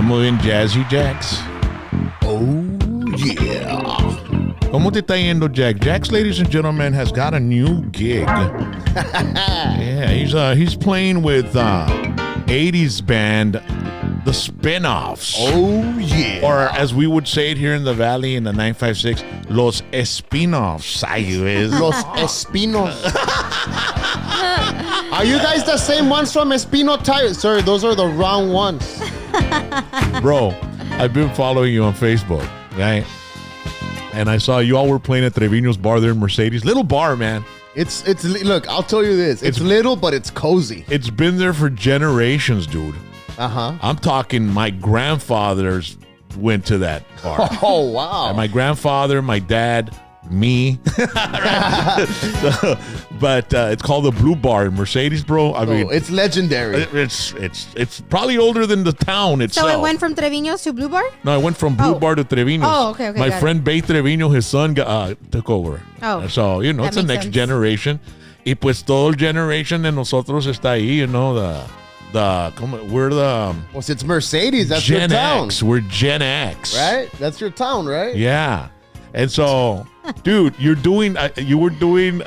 Estamos en Jazzy Jacks. Oh, yeah. ¿Cómo te está yendo, Jack? Jax, ladies and gentlemen, has got a new gig. Yeah, he's playing with 80s band, The Spinoffs. Oh, yeah. Or as we would say it here in the Valley in the 956, Los Espinoffs. Los Espinos. Are you guys the same ones from Espino Tires? Sir, those are the wrong ones. Bro, I've been following you on Facebook, right? And I saw you all were playing at Trevino's bar there in Mercedes. Little bar, man. It's look, I'll tell you this. It's little, but it's cozy. It's been there for generations, dude. Uh-huh. I'm talking my grandfathers went to that bar. Oh, wow. And my grandfather, my dad, me. But it's called the Blue Bar in Mercedes, bro. I mean, it's legendary. It's probably older than the town itself. So it went from Trevino's to Blue Bar? No, it went from Blue Bar to Trevino's. Oh, okay. My friend Bay Trevino, his son, took over. Oh. So, it's the next generation. Y pues todo el generation de nosotros está ahí, we're the... Well, it's Mercedes. That's Gen your town. X. We're Gen X. Right? That's your town, right? Yeah. And so, dude, you were doing...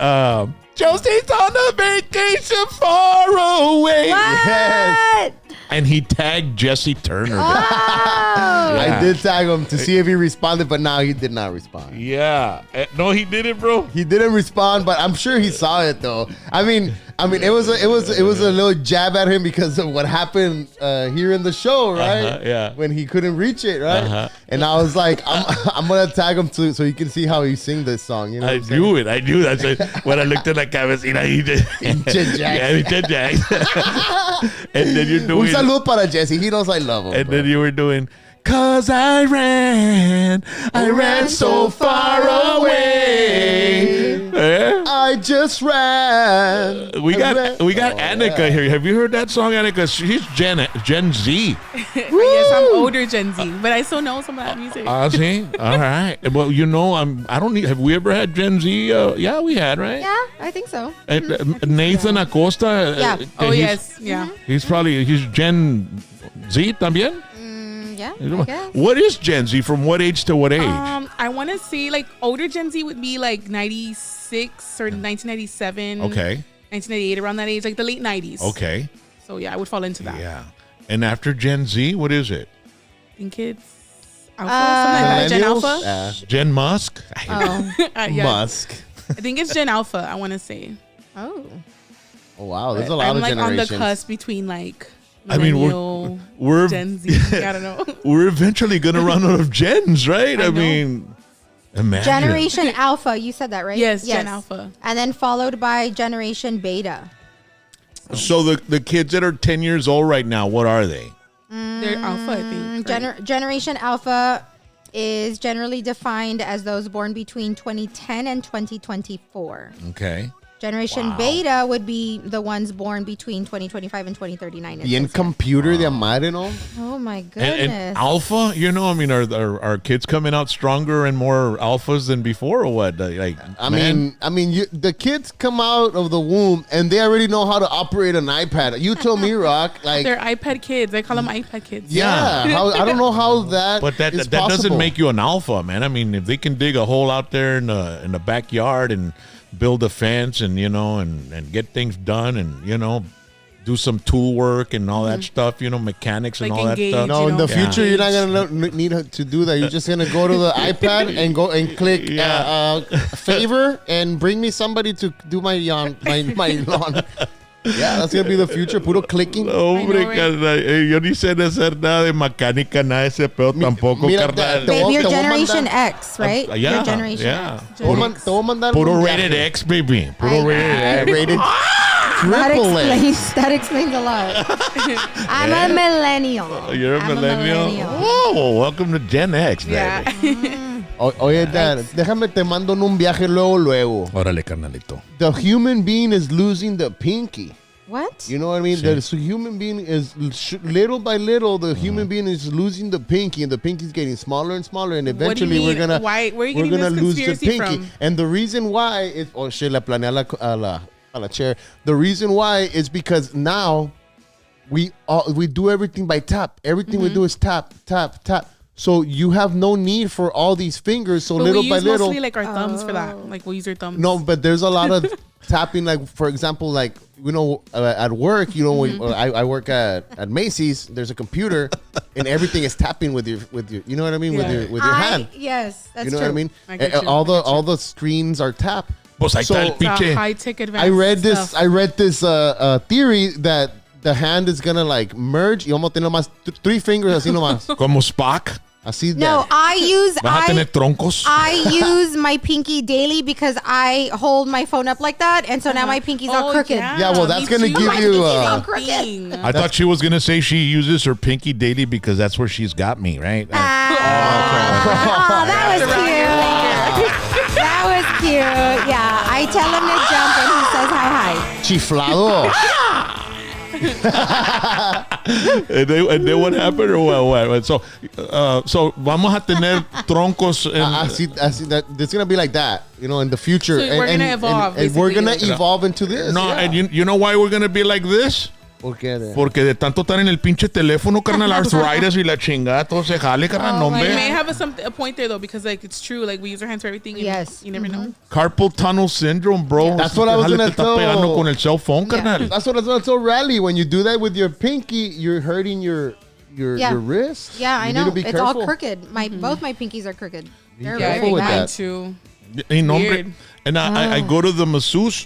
Josie's on a vacation far away. What? Yes. And he tagged Jesse Turner. Oh. I did tag him to see if he responded, but now he did not respond. Yeah. No, he didn't, bro. He didn't respond, but I'm sure he saw it though. I mean, it was a little jab at him because of what happened here in the show, right? Yeah. When he couldn't reach it, right? And I was like, I'm gonna tag him too, so you can see how he sing this song. You know, I knew it. That's it. When I looked at la cabecita, he did. Jack. And then you're doing. Un saludo para Jesse. He knows I love him. And then you were doing. 'Cause I ran so far away. I just ran. We got Anakah here. Have you heard that song, Anakah? She's Gen Z. Yes, I'm older Gen Z, but I still know some of that music. See? All right. Well, I don't need. Have we ever had Gen Z? Yeah, we had, right? Yeah, I think so. Nathan Acosta. Yeah. Yes. Yeah. He's Gen Z también. Yeah, I guess. What is Gen Z? From what age to what age? I want to say like older Gen Z would be like 96 or 1997. Okay. 1998, around that age, like the late 90s. Okay. So yeah, I would fall into that. Yeah. And after Gen Z, what is it? I think it's Alpha, something like that. Gen Alpha. Gen Musk. Oh. Yeah. Musk. I think it's Gen Alpha, I want to say. Oh. Oh wow, there's a lot I'm of like generations. on the cusp between like I mean, we're Gen Z. I don't know. We're eventually gonna run out of gens, right? I know. mean, imagine. Generation Alpha, you said that, right? Yes, Gen Alpha. And then followed by Generation Beta. So the kids that are 10 years old right now, what are they? They're Alpha, I think. Right? Generation Alpha is generally defined as those born between 2010 and 2024. Okay. Generation Beta would be the ones born between 2025 and 2039. Bien computer de madre, no? Oh my goodness. And alpha, I mean, are kids coming out stronger and more alphas than before, or what? Like, I mean, the kids come out of the womb and they already know how to operate an iPad. You tell me, Rock, like They're iPad kids. I call them iPad kids. Yeah. I don't know how that. But that is doesn't possible. make you an alpha, man. I mean, if they can dig a hole out there in the backyard and build a fence and and get things done and do some tool work and all that stuff, mechanics and Like all engage, that stuff. No, in the future, you're not gonna need to do that. You're just gonna go to the iPad and go and click favor and bring me somebody to do my lawn. Yeah, that's gonna be the future. Puro clicking. Hombre, carnal, yo ni sé de hacer nada de mecánica, nada de ese pedo tampoco, mira, carnal. Babe, you're te voy a Generation mandar- X, right? Yeah, You're Generation yeah. X. Te voy a mandar Puro un rated viaje. X, baby. Puro rated X. Rated That triple X. explains a lot. I'm a millennial. You're a I'm millennial? Oh, welcome to Gen X, baby. Yeah. Oye, Dad, déjame te mando en un viaje luego. Órale, carnalito. The human being is losing the pinky. What? You know what I mean? Sí. The human being is little by little. The human being is losing the pinky, and the pinky is getting smaller and smaller. And eventually, What do you we're mean? gonna Where are you getting this lose the conspiracy pinky. from? And the reason why is she la planea a la chair. The reason why is because now we do everything by tap. Everything we do is tap, tap, tap. So you have no need for all these fingers. So But little we by use little. mostly like our thumbs for that. Like we'll use our thumbs. No, but there's a lot of tapping. Like for example, like at work, when, I work at Macy's. There's a computer, and everything is tapping with your. You know what I mean? Yeah. With your hand. Yes, that's You know true. what I mean? I get you. All the screens are tap. Pues ahí está el It's a pinche. high tech advance. I read this stuff. theory that the hand is gonna like merge. Y vamos a tener más 3 fingers así nomás. Como Spock. Así No, Vas a tener troncos. I use my pinky daily because I hold my phone up like that, and so now my pinky's all crooked. Yeah, well, that's me gonna too. give My you, pinky's all Crooked. crooked. I thought she was gonna say she uses her pinky daily because that's where she's got me, right? Oh, that was cute. That was cute. Yeah, I tell him to jump and he says how high. chiflado. and then what happened or what? So vamos a tener troncos. Así that it's gonna be like that, in the future. So we're gonna evolve, and we're gonna basically. evolve into this. No, yeah. and you know why we're gonna be like this? Porque de tanto estar en el pinche teléfono, carnal, arthritis y la chingada, todo se jale, carnal, no You hombre. may have a point there though, because like it's true, like we use our hands for everything. And Yes. you never know. Carpal tunnel syndrome, bro. That's what I was Jale gonna te está tell- pegando con el cell phone, Yeah. carnal. That's what I was gonna tell Rally. When you do that with your pinky, you're hurting your Yeah. wrist. Yeah, I You know. need to be It's careful. all crooked. Both my pinkies are crooked. They're Yeah, I very careful with bad. that. too. Y no, hombre. Weird. And I go to the masseuse,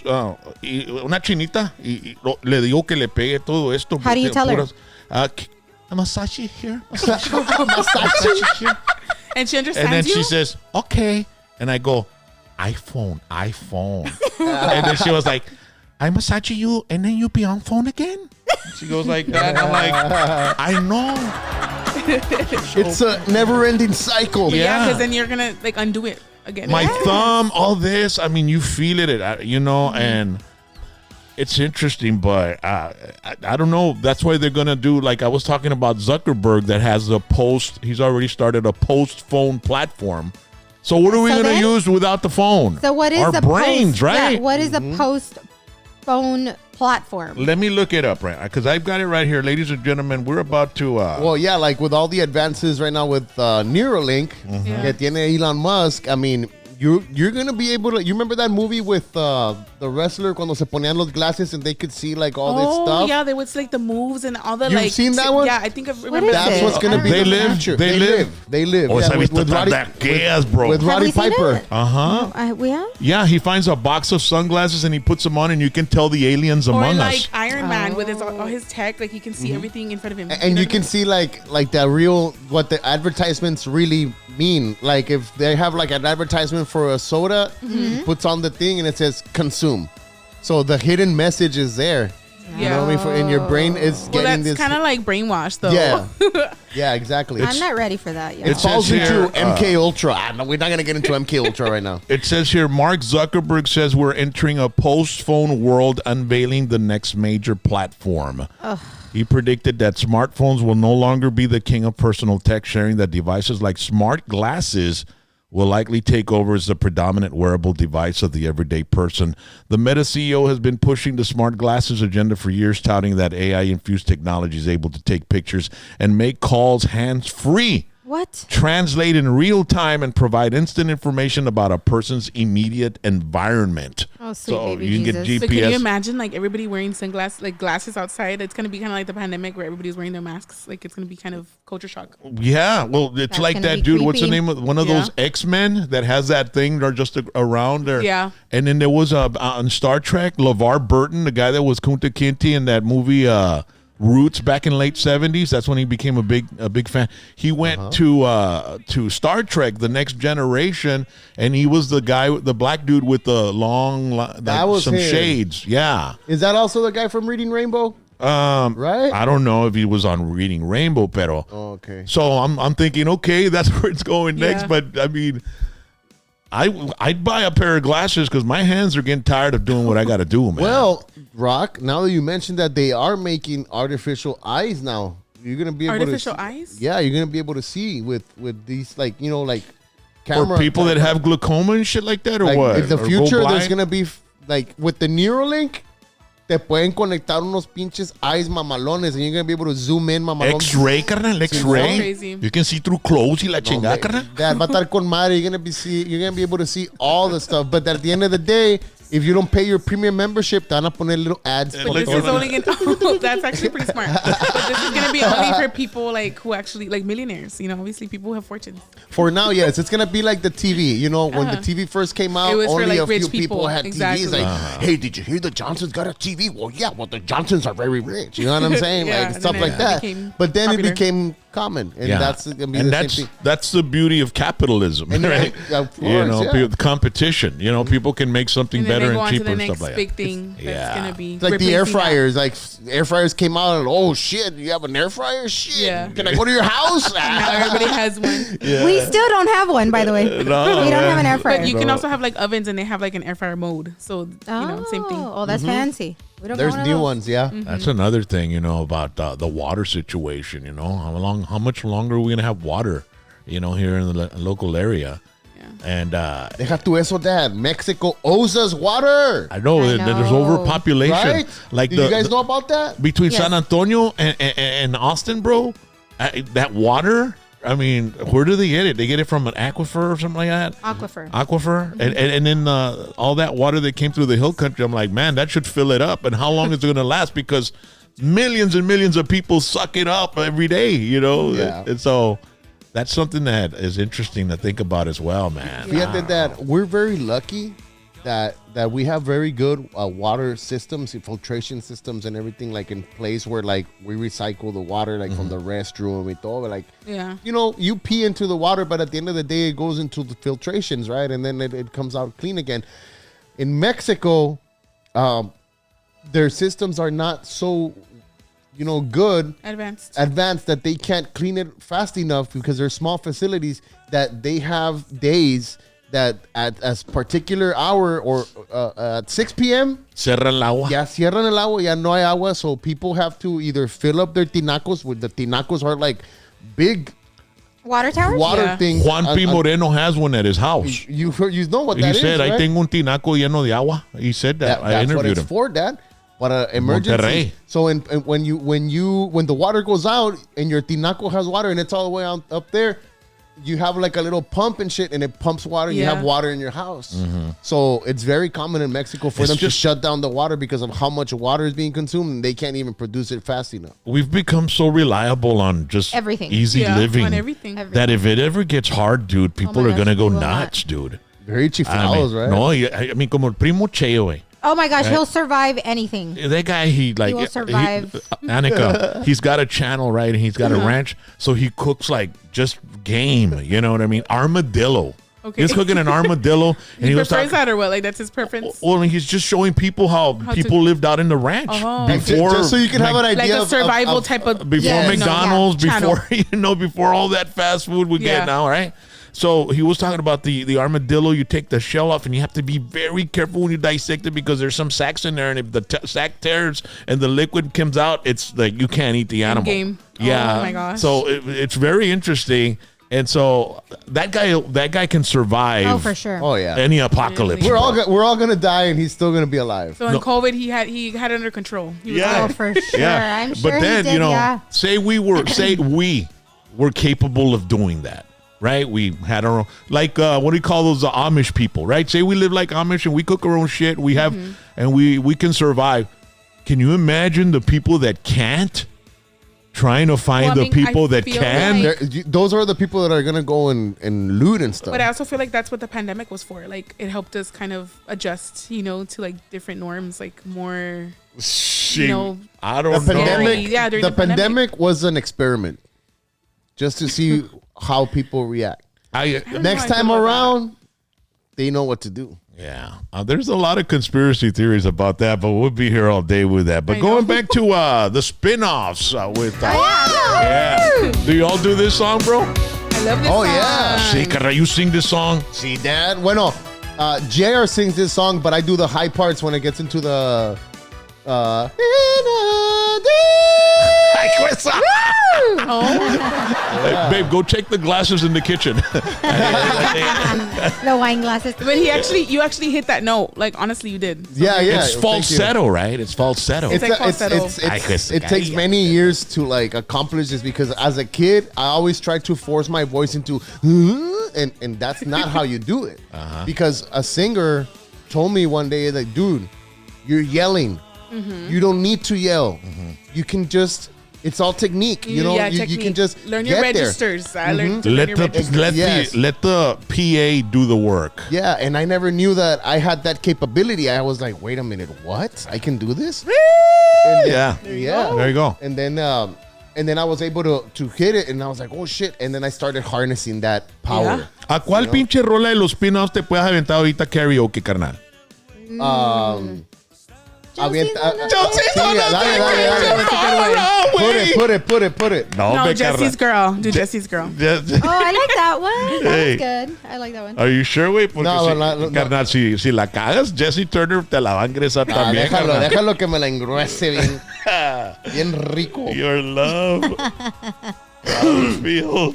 y una chinita, y le digo que le pegue todo esto. How do you tell her? A massage here. Massage. here. And she understands And then you. she says, okay. And I go, iPhone. And then she was like, I massage you and then you be on phone again? She goes like that. And I'm like, I know. It's a never-ending cycle. Yeah. because then you're gonna like undo it again. My thumb, all this. I mean, you feel it, and it's interesting, but I don't know. That's why they're gonna do, like I was talking about Zuckerberg, that has a post. He's already started a post phone platform. So what are we So gonna then- use without the phone? So what is our the brains, post, right? Yeah, what is the post phone platform? Let me look it up, right? Because I've got it right here, ladies and gentlemen. We're about to. Well, yeah, like with all the advances right now with Neuralink, Yeah. que tiene Elon Musk. I mean, you're gonna be able to. You remember that movie with the wrestler cuando se ponían los glasses and they could see like all this stuff. Yeah, they would like the moves and all the You've like. seen that one? Yeah, I think I remember. is that. That's it? what's gonna be They the live? future. They live? They live. Oh, esa with vista Roddy, tan taqueas, bro. with Have Roddy we seen Piper. it? Uh-huh. We have? Yeah, he finds a box of sunglasses and he puts them on, and you can tell the aliens Or among like us. Iron Man with his all his tech, like he can see everything in front of him. And know you what I can mean? see like the real what the advertisements really mean. Like if they have like an advertisement for a soda, he puts on the thing and it says consume. So the hidden message is there. You know what I mean? For in your brain, it's Well, getting that's this. kind of like brainwashed though. Yeah, yeah, exactly. I'm not ready for that yet. It It falls says here, into MK Ultra. No, we're not gonna get into MK Ultra right now. It says here, Mark Zuckerberg says we're entering a post-phone world, unveiling the next major platform. He predicted that smartphones will no longer be the king of personal tech, sharing that devices like smart glasses will likely take over as the predominant wearable device of the everyday person. The Meta CEO has been pushing the smart glasses agenda for years, touting that AI-infused technology is able to take pictures and make calls hands-free, What? translate in real time, and provide instant information about a person's immediate environment. Oh, sweet So baby you can get Jesus. So can you GPS. imagine like everybody wearing sunglasses, like glasses outside? It's gonna be kind of like the pandemic where everybody's wearing their masks. Like it's gonna be kind of culture shock. Yeah, well, it's That's like gonna that be dude. What's the creepy. name of one of Yeah. those X-Men that has that thing? They're just around there. Yeah. And then there was on Star Trek, LeVar Burton, the guy that was Kunta Kinte in that movie Roots back in late '70s. That's when he became a big fan. He went to Star Trek: The Next Generation, and he was the guy, the black dude with the long, That was some him. shades. Yeah. Is that also the guy from Reading Rainbow? Right? I don't know if he was on Reading Rainbow, pero. Oh, okay. So I'm thinking, okay, that's where it's going next. Yeah. But I mean, I'd buy a pair of glasses because my hands are getting tired of doing what I got to do, man. Well, Rock, now that you mentioned that they are making artificial eyes now, you're gonna be able Artificial to eyes? Yeah, you're gonna be able to see with these like like for camera people that have glaucoma and shit like that, or like, what? in the Or go future, there's blind? gonna be like with the Neuralink, te pueden conectar unos pinches eyes mamalones, and you're gonna be able to zoom in mamalón. X-ray, carnal, X-ray. Crazy. You can see through clothes y la chingada, carnal. Dad, va a estar con madre. You're gonna be able to see all the stuff. But at the end of the day, if you don't pay your premium membership, te van a poner little ads. But this is only gonna. That's actually pretty smart. But this is gonna be only for people like who actually like millionaires. You know, obviously people who have fortunes. For now, yes, it's gonna be like the TV. You know, when the TV first came out, It was for, only like, a few rich people had exactly. TVs. Like, hey, did you hear the Johnsons got a TV? Well, yeah. Well, the Johnsons are very rich. You know what I'm saying? Yeah, like and stuff then like it that. became But then popular. it became common, and that's gonna be and the same thing. that's the beauty of capitalism, And right? of course, You know, yeah. competition. You know, people can make something And then better they go and on to cheaper the and next stuff like big that. thing that's Yeah. gonna be It's like the air replacing that. fryers. Like air fryers came out, and oh shit, you have an air fryer? Shit, Yeah. can I go to your house? Now everybody has one. We still don't have one, by the way. we don't have an air fryer. But you can also have like ovens, and they have like an air fryer mode. So you know, same thing. Oh, that's fancy. We don't There's got one of new those. ones, yeah. That's another thing, you know, about the water situation. You know, how much longer are we gonna have water? You know, here in the local area. And Deja tu eso, Dad. Mexico owes us water. I know I that there's know. overpopulation. Right? Like Do you guys know about that? between Yes. San Antonio and Austin, bro? That water. I mean, where do they get it? They get it from an aquifer or something like that. Aquifer, and then all that water that came through the hill country. I'm like, man, that should fill it up. And how long is it going to last? Because millions and millions of people suck it up every day. You know, Yeah. and so. That's something that is interesting to think about as well, man. Fíjate that we're very lucky that we have very good water systems, filtration systems, and everything like in place where like we recycle the water like from the restroom and todo. Like, Yeah. you know, you pee into the water, but at the end of the day, it goes into the filtrations, right? And then it comes out clean again. In Mexico, their systems are not so, you know, good. Advanced that they can't clean it fast enough because they're small facilities that they have days that at a particular hour or at 6 p.m. Cerra el agua. ya cierran el agua, ya no hay agua, so people have to either fill up their tinacos. With the tinacos are like big Water towers? water Yeah. things. Juan P. Moreno has one at his house. You know what He that is, said, right? "I tengo un tinaco lleno de agua." He said that. I That's what interviewed it's him. for, Dad. But emergency. Monterrey. So when the water goes out and your tinaco has water and it's all the way up there, you have like a little pump and shit, and it pumps water. And you Yeah. have water in your house. So it's very common in Mexico for them to just- shut down the water because of how much water is being consumed, and they can't even produce it fast enough. We've become so reliable on just Everything. easy Yeah, living on everything. that if it ever gets hard, dude, people my are gonna gosh, go we will nuts, dude. Very I chiflados, mean, right? no, I mean, como el primo Cheo, güey. Oh my gosh, Right. he'll survive anything. That guy, he will survive. Anikka, he's got a channel, right? And he's got a ranch, so he cooks like just game. You know what I mean? Armadillo. Okay. He's cooking an armadillo, and He was prefers talking. that or what? Like that's his preference. Well, and he's just showing people how How people to- lived out in the ranch Oh. before, just so you can have an Like idea a survival of type of before Yes. McDonald's, Yeah, channel. before before all that fast food we Yeah. get now, right? So he was talking about the armadillo. You take the shell off, and you have to be very careful when you dissect it because there's some sacks in there, and if the sack tears and the liquid comes out, it's like you can't eat the animal. game. Yeah. Oh my gosh. So it's very interesting, and so that guy can survive. Oh, for sure. Oh yeah. Any apocalypse. Really? We're all gonna die, and he's still gonna be alive. So in COVID, he had it under control. He was Yeah. Oh, for sure. Yeah. I'm sure But then, he did, yeah. say we were capable of doing that, right? We had our own, like, what do you call those Amish people, right? Say we live like Amish and we cook our own shit. We have, and we can survive. Can you imagine the people that can't? Trying to find Well, I the mean, people I that feel can. like- Those are the people that are gonna go and loot and stuff. But I also feel like that's what the pandemic was for. Like it helped us kind of adjust, to like different norms, like more. Shit, know, I the don't know. pandemic, Yeah, during the the pandemic. pandemic was an experiment, just to see how people react. I don't Next know how I time feel about around, they know what to do. Yeah, there's a lot of conspiracy theories about that, but we'll be here all day with that. But I going know. back to the spin-offs with Oh, yeah. Do y'all do this song, bro? I love this Oh, song. yeah. Sí, carnal, you sing this song. See, Dad? Bueno, JR sings this song, but I do the high parts when it gets into the. Ay, cuesa. Hey, babe, go take the glasses in the kitchen. The wine glasses. But you actually hit that note. Like, honestly, you did. Yeah. It's falsetto, right? It's falsetto. It's like falsetto. It takes many years to like accomplish this because as a kid, I always tried to force my voice into, and that's not how you do it. Because a singer told me one day, like, dude, you're yelling. You don't need to yell. You can just. It's all technique, you know. You can just learn your get registers. There. I learned to learn your registers. Let the PA do the work. Yeah, and I never knew that I had that capability. I was like, wait a minute, what? I can do this? Yeah. There you go. And then I was able to hit it, and I was like, oh shit! And then I started harnessing that power. ¿A cuál pinche rola de los spin-offs te puedes aventar ahorita karaoke, carnal? Dale. Put it. No, Jesse's girl. Do Jesse's girl. Oh, I like that one. That Hey. was good. I like that one. Are you sure, güey? Porque No. carnal, si la cagas, Jesse Turner te la va a ingresar también. Déjalo que me la engruese bien rico. Your love. Battlefield.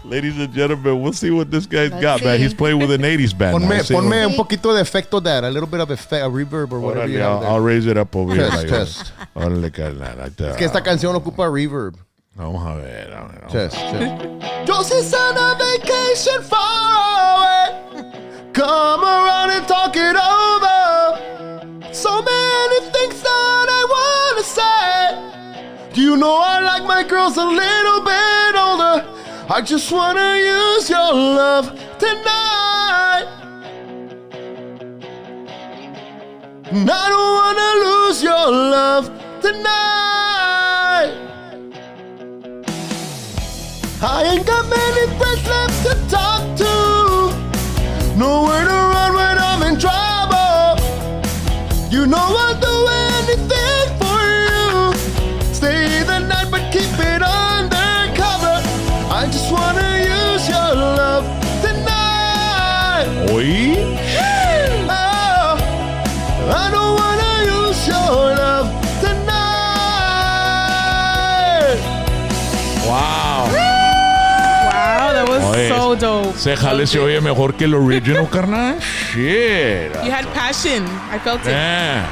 Ladies and gentlemen, we'll see what this guy's got, man. He's playing with an 80s band. Ponme un poquito de efecto a little bit of effect, a reverb or whatever you have there. I'll raise it up over here. Test. Órale, carnal. Es que esta canción ocupa reverb. Vamos a ver. Test. Josie's on a vacation far away. Come around and talk it over. So many things that I want to say. You know I like my girls a little bit older. I just want to use your love tonight. And I don't want to lose your love tonight. I ain't got many friends left to talk to. Nowhere to run when I'm in trouble. You know I'll do anything for you. Stay the night but keep it undercover. I just want to use your love tonight. Oi? Oh, I don't want to use your love tonight. Wow. Wow, that was so dope. Se jale se oye mejor que el original, carnal. Shit. You had passion. I felt it. Yeah.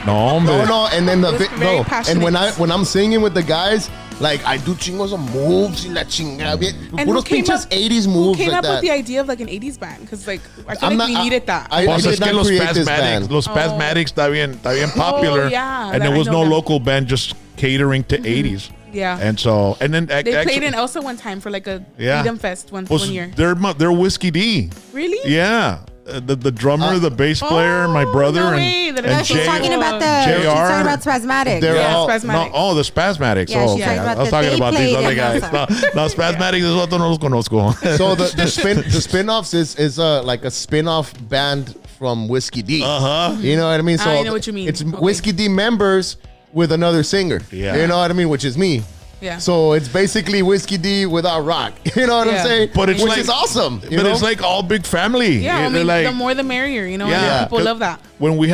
No, hombre. No, and then It was very passionate. and when I'm singing with the guys, like I do chingos of moves y la chingada. And Puros pinches 80s moves Who came like up that. with the idea of like an 80s band? Because like I feel I'm like not- we needed that. I Pues did es que not los create this Spasmatics, band. los Spasmatics está bien popular. yeah, and that- there was I know no that. local band just catering to 80s. Yeah. And then They played in Elsa one time for like a Freedom Fest one year. They're Whiskey D. Really? Yeah. The drummer, the bass player, my brother, no way. and No, she's Jay. talking about JR. she's talking about Spasmatic. They're Yeah, all- Spasmatic. No, the Spasmatics. Yeah, oh, she's okay. talking about I was that talking they about these played other in guys. Elsa. No, Spasmatics is otro no los conozco. So the spin-offs is like a spin-off band from Whiskey D. You know what I mean? So I know what you mean. It's Okay. Whiskey D members with another singer. Yeah. You know what I mean? Which is me. Yeah. So it's basically Whiskey D without rock. You know what I'm Yeah. saying? But it's which like- is awesome. You But know? it's like all big family. Yeah, I They're mean, like, the more the merrier, you know? Yeah. And people 'Cause love that. when I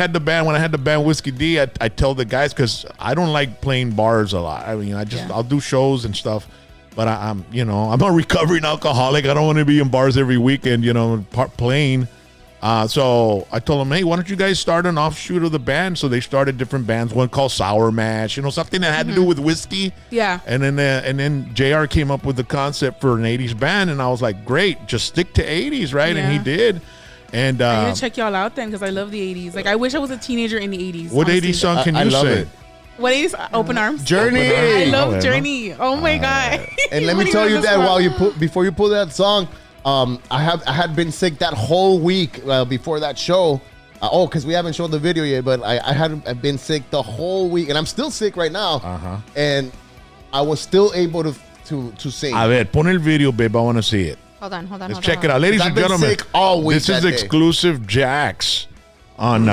had the band Whiskey D, I tell the guys, because I don't like playing bars a lot. I mean, I'll do shows and stuff, but I'm a recovering alcoholic. I don't want to be in bars every weekend, playing. So I told them, hey, why don't you guys start an offshoot of the band? So they started different bands, one called Sour Mash, something that had to do with whiskey. Yeah. And then JR came up with the concept for an 80s band, and I was like, great, just stick to 80s, right? Yeah. And he did. And I'm going to check y'all out then because I love the 80s. Like, I wish I was a teenager in the 80s. what honestly. 80s song can I you love say? it. What 80s? Open Arms? Journey. I love Okay. Journey. Oh my God. And let What me do you tell want you this that for? before you pull that song, I had been sick that whole week before that show. Because we haven't shown the video yet, but I've been sick the whole week, and I'm still sick right now. And I was still able to sing. A ver, pon el video, babe. I want to see it. Hold on. Let's check it out. Ladies I've and been gentlemen, sick all week this is that day. exclusive Jacks on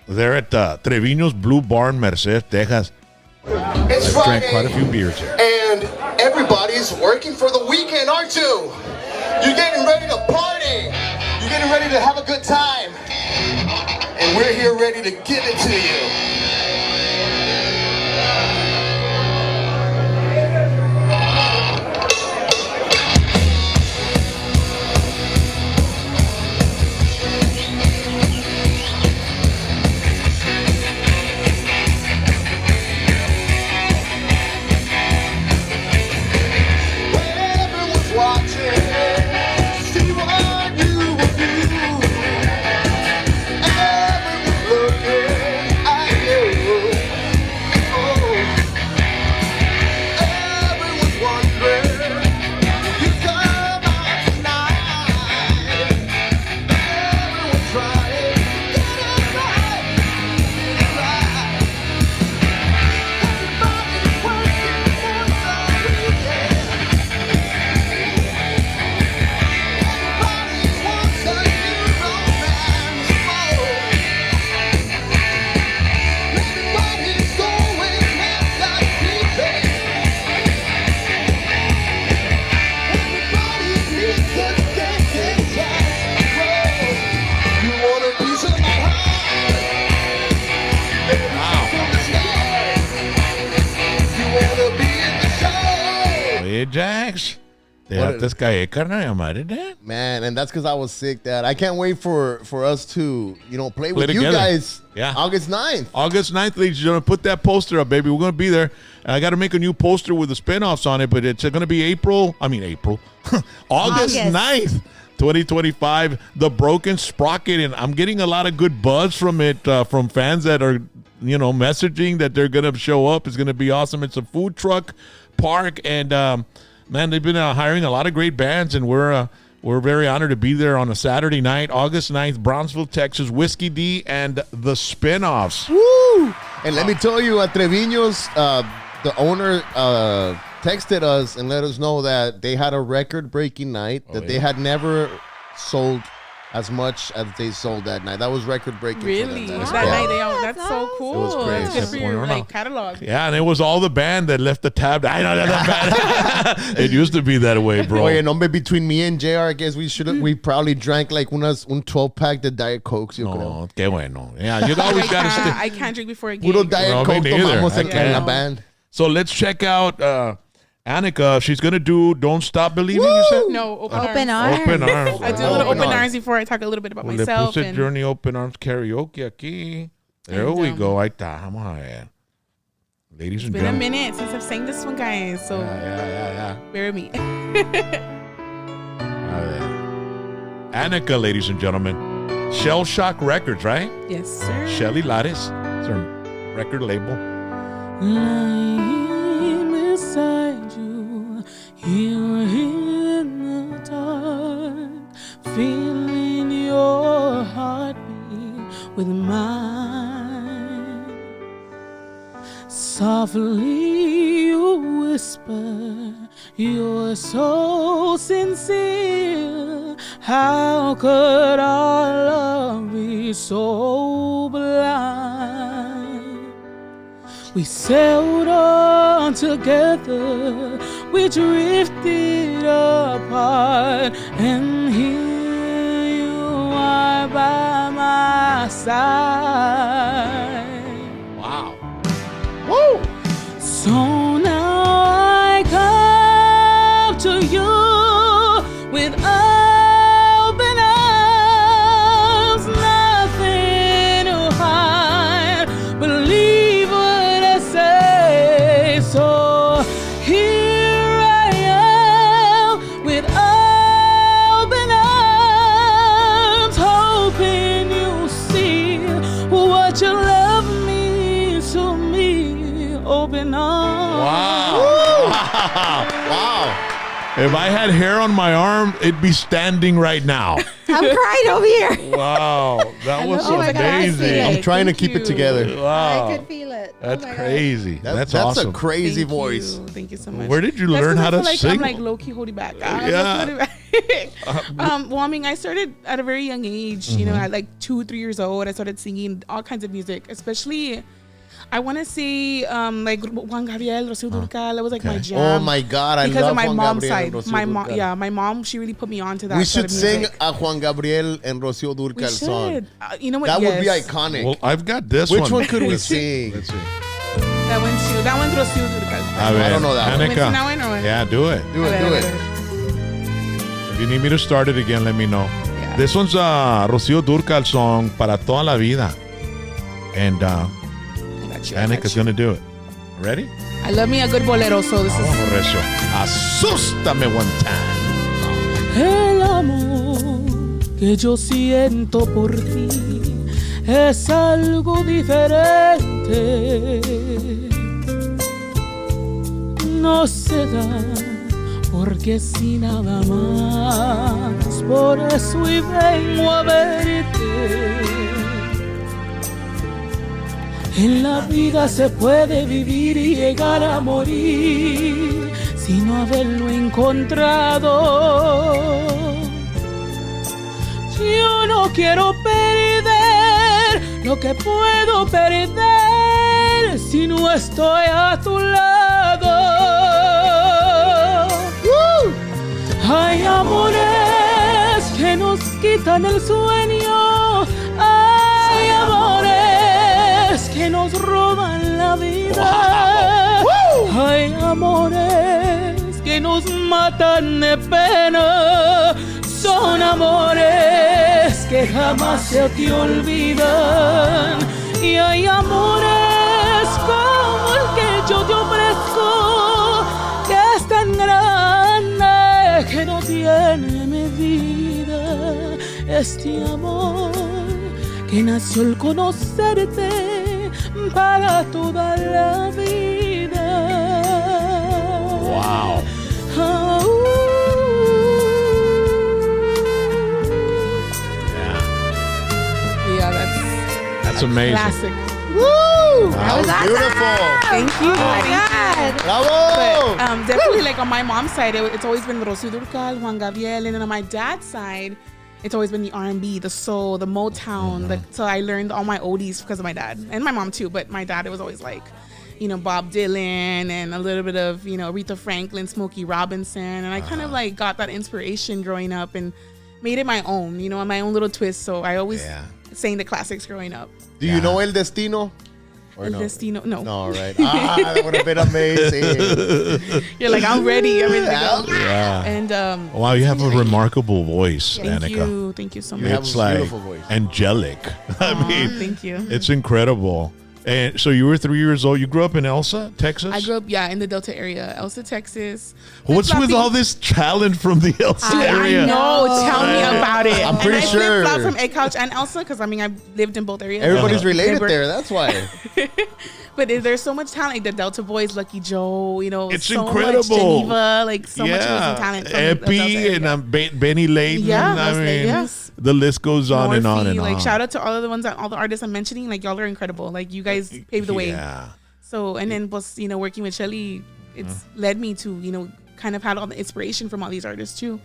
they're at Trevino's Blue Barn, Merced, Texas. It's I've drank Friday, quite a few beers here. and everybody's working for the weekend, aren't you? You're getting ready to party. You're getting ready to have a good time. And we're here ready to give it to you. Oye, Jax. Te dejaste caer, carnal, ya madre, Dad. Man, and that's because I was sick, Dad. I can't wait for us to, play with you together. guys. Yeah. August 9th. August 9th, ladies and gentlemen, put that poster up, baby. We're going to be there. And I got to make a new poster with the spinoffs on it, but it's going to be April. August 9th, 2025. The Broken Sprocket. And I'm getting a lot of good buzz from it, from fans that are, messaging that they're going to show up. It's going to be awesome. It's a food truck park. And, man, they've been hiring a lot of great bands, and we're very honored to be there on a Saturday night, August 9th, Brownsville, Texas, Whiskey D and the Spinoffs. Woo! And let me tell you, at Treviño's, the owner texted us and let us know that they had a record-breaking night, that they had never sold as much as they sold that night. That was record-breaking. Really? For them. That night, that's so cool. It was crazy. It's good for your catalog. Yeah, and it was all the band that left the tab. I know that band. It used to be that way, bro. Oye, no, between me and JR, I guess we probably drank like un 12-pack de Diet Cokes, yo creo. Oh, qué bueno. Yeah, you always got to stay. I can't drink before a game. Puro Diet Coke tomamos en la band. So let's check out Anakah. She's going to do Don't Stop Believing, you said? No, Open arms. Open arms. I do a little open arms before I talk a little bit about myself. Le puse Journey Open Arms Karaoke aquí. There we go. Ahí está. Vamos a ver. Ladies and It's been a gentlemen. minute since I've sang this one, guys. So Yeah. bear with me. Anakah, ladies and gentlemen. Shell Shock Records, right? Yes, sir. Shelly Lares. It's her record label. Lying beside you, here in the dark, feeling your heartbeat with mine. Softly you whisper, you're so sincere. How could our love be so blind? We sailed on together, we drifted apart, and here you are by my side. Wow. Woo! So now I come to you with open arms, nothing to hide. Believe what I say. So here I am with open arms, hoping you see what your love means to me. Open arms. Wow. If I had hair on my arm, it'd be standing right now. I'm crying over here. Wow. That was Oh my God, I see amazing. it. I'm trying to Thank keep it you. together. I Wow. could feel it. That's Oh my crazy. That's That's awesome. a crazy Thank voice. you. Thank you so much. Where did you That's learn 'cause how I to feel like sing? I'm like low key holding back. Yeah. Well, I mean, I started at a very young age. You know, at like 2-3 years old, I started singing all kinds of music, especially. I want to say like Juan Gabriel, Rocío Dúrcal. That was like my jam. Oh my God, I because love of my Juan mom's Gabriel side. and Rocío My mom, Dúrcal. my mom, she really put me on to that. We side should of sing music. a Juan Gabriel and Rocío We Dúrcal song. should. You know what? That would be Yes. iconic. Well, I've got this Which one. one could we Let's see. sing? Let's see. That one's too. That one's Rocío Dúrcal. I don't know that one. Want me to Anakah. sing that one or what? Yeah, do it. Do it, A do ver, it. a ver. If you need me to start it again, let me know. Yeah. This one's a Rocío Dúrcal song, Para Toda la Vida. And I got you, I got Anakah's you. going to do it. Ready? I love me a good bolero, so this is. Vamos, Recio. Asústame one time. El amor que yo siento por ti es algo diferente. No se da porque si nada más, por eso y vengo a verte. En la vida se puede vivir y llegar a morir sin no haberlo encontrado. Yo no quiero perder lo que puedo perder si no estoy a tu lado. Hay amores que nos quitan el sueño. Hay amores que nos roban la vida. Hay amores que que nos matan de pena. Son amores que jamás se te olvidan. Y hay amores como el que yo te ofrezco, que es tan grande que no tiene medida. Este amor que nació al conocerte para toda la vida. Wow. Yeah, That's amazing. classic. Woo! That was awesome. beautiful. Thank you. Oh my God. Bravo! But, definitely, like on my mom's side, it's always been Rosy Durcal, Juan Gabriel, and then on my dad's side, it's always been the R&B, the soul, the Motown. So I learned all my oldies because of my dad and my mom too. But my dad, it was always like, you know, Bob Dylan and a little bit of, you know, Aretha Franklin, Smokey Robinson, and I kind of like got that inspiration growing up and made it my own, you know, my own little twist. So I always sang the classics growing up. Do you know El Destino? Or El no? Destino, no. No, right. That would have been amazing. You're like, I'm ready. I'm ready to go. Yeah. And Wow, you have a remarkable voice, Anakah. Thank you so You much. have It's a like beautiful voice. angelic. I mean, Thank you. it's incredible. And so you were 3 years old. You grew up in Elsa, Texas? I grew up, in the Delta area, Elsa, Texas. What's with Flip-flopping. all this talent from the Elsa area? I know. Tell me about it. I'm pretty and sure. I flip-flop from Egg Couch and Elsa because, I mean, I've lived in both areas. Everybody's related Never- there. That's why. But there's so much talent. Like the Delta Boys, Lucky Joe, you know. It's so incredible. Much Geneva, like so much amazing talent. From the Delta Epi area. and Benny Layton. Yeah, I most mean, late, yes. the list goes on and on Morphe, and on. like shout out to all of the ones that all the artists I'm mentioning. Like y'all are incredible. Like you guys paved the way. Yeah. So and then was you know working with Shelly, it's led me to you know kind of had all the inspiration from all these artists too.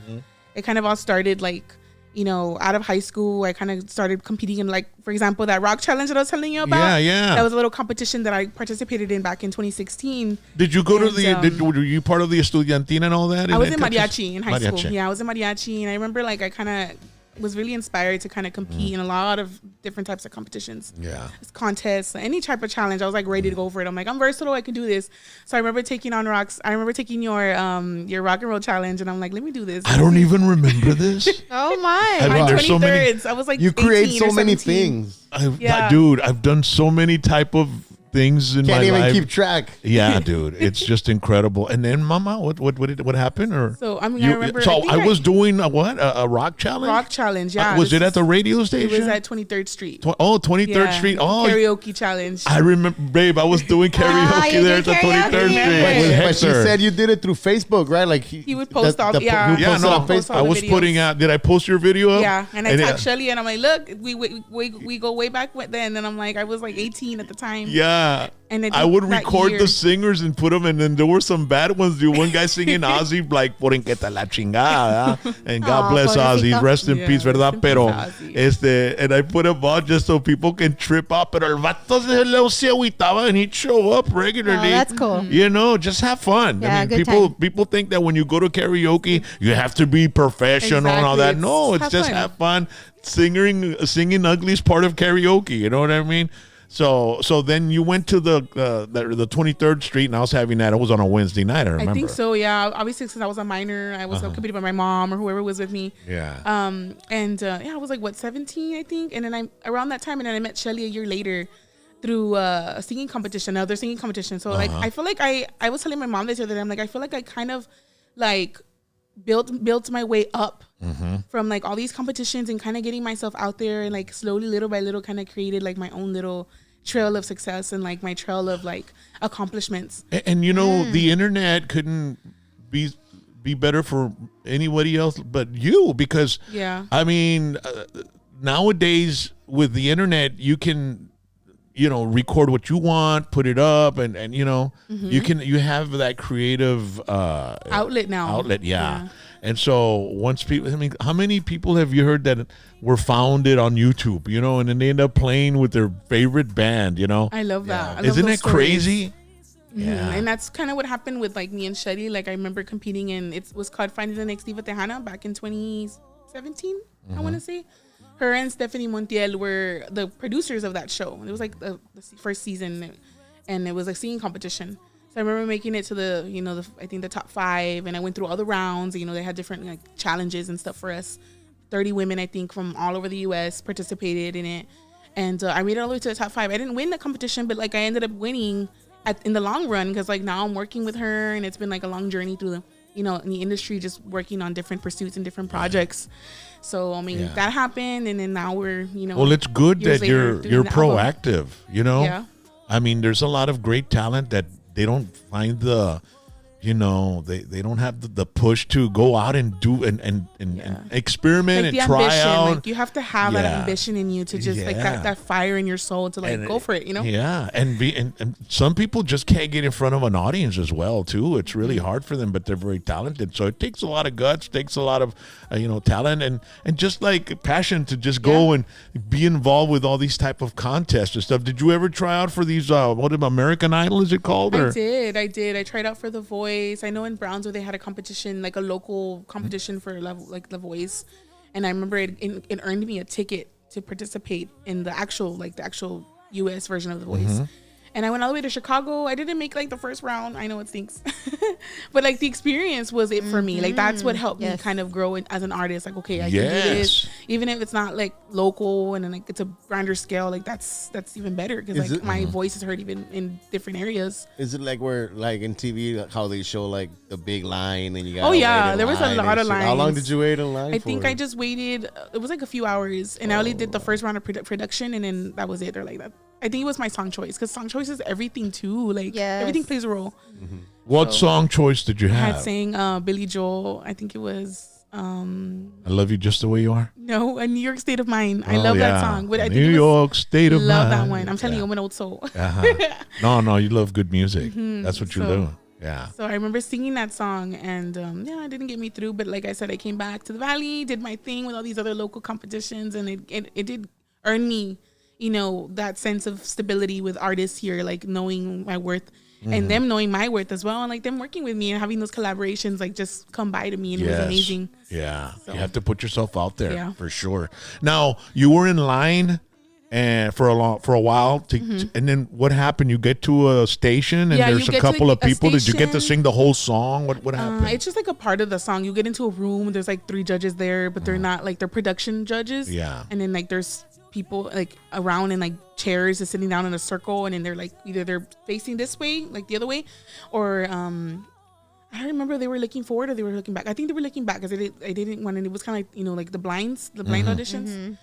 It kind of all started like you know out of high school. I kind of started competing in like for example that rock challenge that I was telling you about. Yeah. That was a little competition that I participated in back in 2016. Did you go to And, were you part of the Estudiantina and all that? I was in Texas? mariachi in high school. Yeah, I was in mariachi, and I remember like I kind of was really inspired to kind of compete in a lot of different types of competitions. Yeah. Contests, any type of challenge. I was like ready to go for it. I'm like, I'm versatile, I can do this. So I remember taking on rocks. I remember taking your rock and roll challenge, and I'm like, let me do this. I don't even remember this. Oh my. I mean, My there's so many- 23rd. I was like, You create 18 so or many 17. things. Yeah. Dude, I've done so many type of things in Can't my even life. keep track. Yeah, dude, it's just incredible. And then, Mama, what happened? Or So I mean, I remember. So think I was doing a rock challenge. rock challenge. Yeah, was it at the radio station? It was at 23rd Street. 23rd Yeah, Street. Oh, karaoke challenge. I remember, babe. I was doing karaoke you there did at the 23rd karaoke. Street. But- with But she Hector. said you did it through Facebook, right? Like He would post all- yeah. he Yeah, posted no, on post all I Facebook. the was videos. putting out. Did I post your video up? Yeah, and I tagged yeah. Shelly, and I'm like, look, we go way back then, and I'm like, I was like 18 at the time. Yeah. And I would that record year- the singers and put them, and then there were some bad ones. Dude, one guy singing Ozzy, like, "Por en que te la chingada," and God Aw, bless Ozzy, pobrecito. rest in Yeah, peace, rest ¿verdad? in Pero, peace, Ozzy. and I put them on just so people can trip out. Pero el vato se agüitaba, and he'd show up regularly. Oh, that's cool. You know, just have fun. Yeah, I mean, good people think that when you go to karaoke, you have to be professional and all that. Exactly. No, it's Have just fun. have fun. Singing ugly is part of karaoke. You know what I mean? So then you went to the 23rd Street, and I was having that. It was on a Wednesday night. I remember. I think so. Yeah, obviously since I was a minor, I was competing by my mom or whoever was with me. Yeah. I was like 17, I think, and then around that time, and then I met Shelly a year later through a singing competition, another singing competition. So like I feel like I was telling my mom this the other day. I'm like I feel like I kind of like built my way up from like all these competitions and kind of getting myself out there and like slowly little by little kind of created like my own little trail of success and like my trail of like accomplishments. And you know, the internet couldn't be better for anybody else but you, because Yeah. I mean, nowadays with the internet, you can, you know, record what you want, put it up, and you know, you have that creative Outlet now. outlet, yeah. And so once people, I mean, how many people have you heard that were founded on YouTube, you know, and then they end up playing with their favorite band, you know? I love that. I love Isn't those it stories. crazy? Yeah. And that's kind of what happened with like me and Shelly. Like I remember competing in, it was called Finding the Next Diva Tejana back in 2017, I want to say. Her and Stephanie Montiel were the producers of that show. It was like the first season, and it was a singing competition. So I remember making it to the, I think the top 5, and I went through all the rounds. They had different like challenges and stuff for us. 30 women, I think, from all over the U.S. participated in it, and I made it all the way to the top 5. I didn't win the competition, but like I ended up winning in the long run, because like now I'm working with her, and it's been like a long journey through the, in the industry, just working on different pursuits and different projects. So I mean that happened, and then now we're Well, it's good that you're proactive. Yeah. I mean, there's a lot of great talent that they don't find the, they don't have the push to go out and do and experiment like and try ambition. out. Like you have to have that ambition in you to just like that fire in your soul to like go for it. Yeah, and some people just can't get in front of an audience as well too. It's really hard for them, but they're very talented. So it takes a lot of guts, takes a lot of talent and just like passion to just go and be involved with all these type of contests and stuff. Did you ever try out for these American Idol is it called? Or? I did. I tried out for The Voice. I know in Brownsville they had a competition, like a local competition for The Voice, and I remember it earned me a ticket to participate in the actual U.S. version of The Voice. And I went all the way to Chicago. I didn't make like the first round. I know it stinks, but like the experience was it for me. Like that's what helped me kind of grow as an artist. Like, okay, I can do this, even if it's not like local and then like it's a grander scale. Like that's even better, because like my voice is heard even in different areas. Is it like where like in TV like how they show like the big line and you got? Oh yeah, there was a lot of lines. How long did you wait in line? I think I just waited. It was like a few hours, and I only did the first round of production, and then that was it. Or like that. I think it was my song choice, because song choice is everything too. Like everything plays a role. What song choice did you have? I had sang Billy Joel. I think it was I Love You Just the Way You Are. No, A New York State of Mind. I love that song. But I think New York State of Mind. Love that one. I'm telling you, I'm an old soul. No, you love good music. That's what you're doing. Yeah. So I remember singing that song, and it didn't get me through. But like I said, I came back to the Valley, did my thing with all these other local competitions, and it did earn me, that sense of stability with artists here, like knowing my worth and them knowing my worth as well. And like them working with me and having those collaborations, like just come by to me, and it was amazing. Yeah. So, you have to put yourself out there for sure. Now you were in line and for a while and then what happened? You get to a station and there's a couple of people. Did you get to sing the whole song? What happened? It's just like a part of the song. You get into a room, there's like 3 judges there, but they're not like, they're production judges. Yeah. And then like there's people like around in like chairs just sitting down in a circle, and then they're like either they're facing this way, like the other way, or I don't remember, they were looking forward or they were looking back. I think they were looking back, because I didn't want, and it was kind of like like the blind auditions.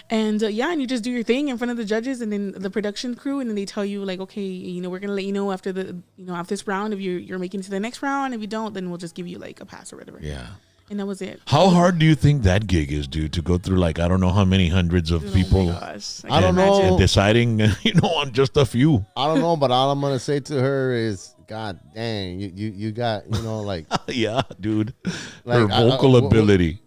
And and you just do your thing in front of the judges and then the production crew, and then they tell you like, okay, we're gonna let you know after the after this round if you're making it to the next round. If you don't, then we'll just give you like a pass or whatever. Yeah. And that was it. How hard do you think that gig is, dude, to go through like I don't know how many hundreds of people? Oh my gosh. I don't know. And deciding on just a few. I don't know, but all I'm gonna say to her is, God dang, you got like yeah, dude, like, her vocal ability.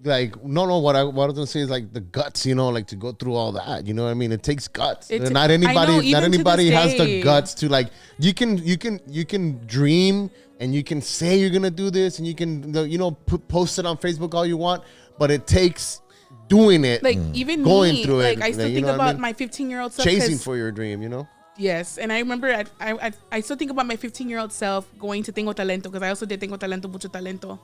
Like no, what I was gonna say is like the guts, like to go through all that. You know what I mean? It takes guts. Not anybody has the guts to like. You can dream and you can say you're gonna do this and you can post it on Facebook all you want, but it takes doing it. Like even going me, through like it. I still think about my 15-year-old self chasing for your dream. Yes, and I remember I still think about my 15-year-old self going to Tengo Talento, because I also did Tengo Talento, Mucho Talento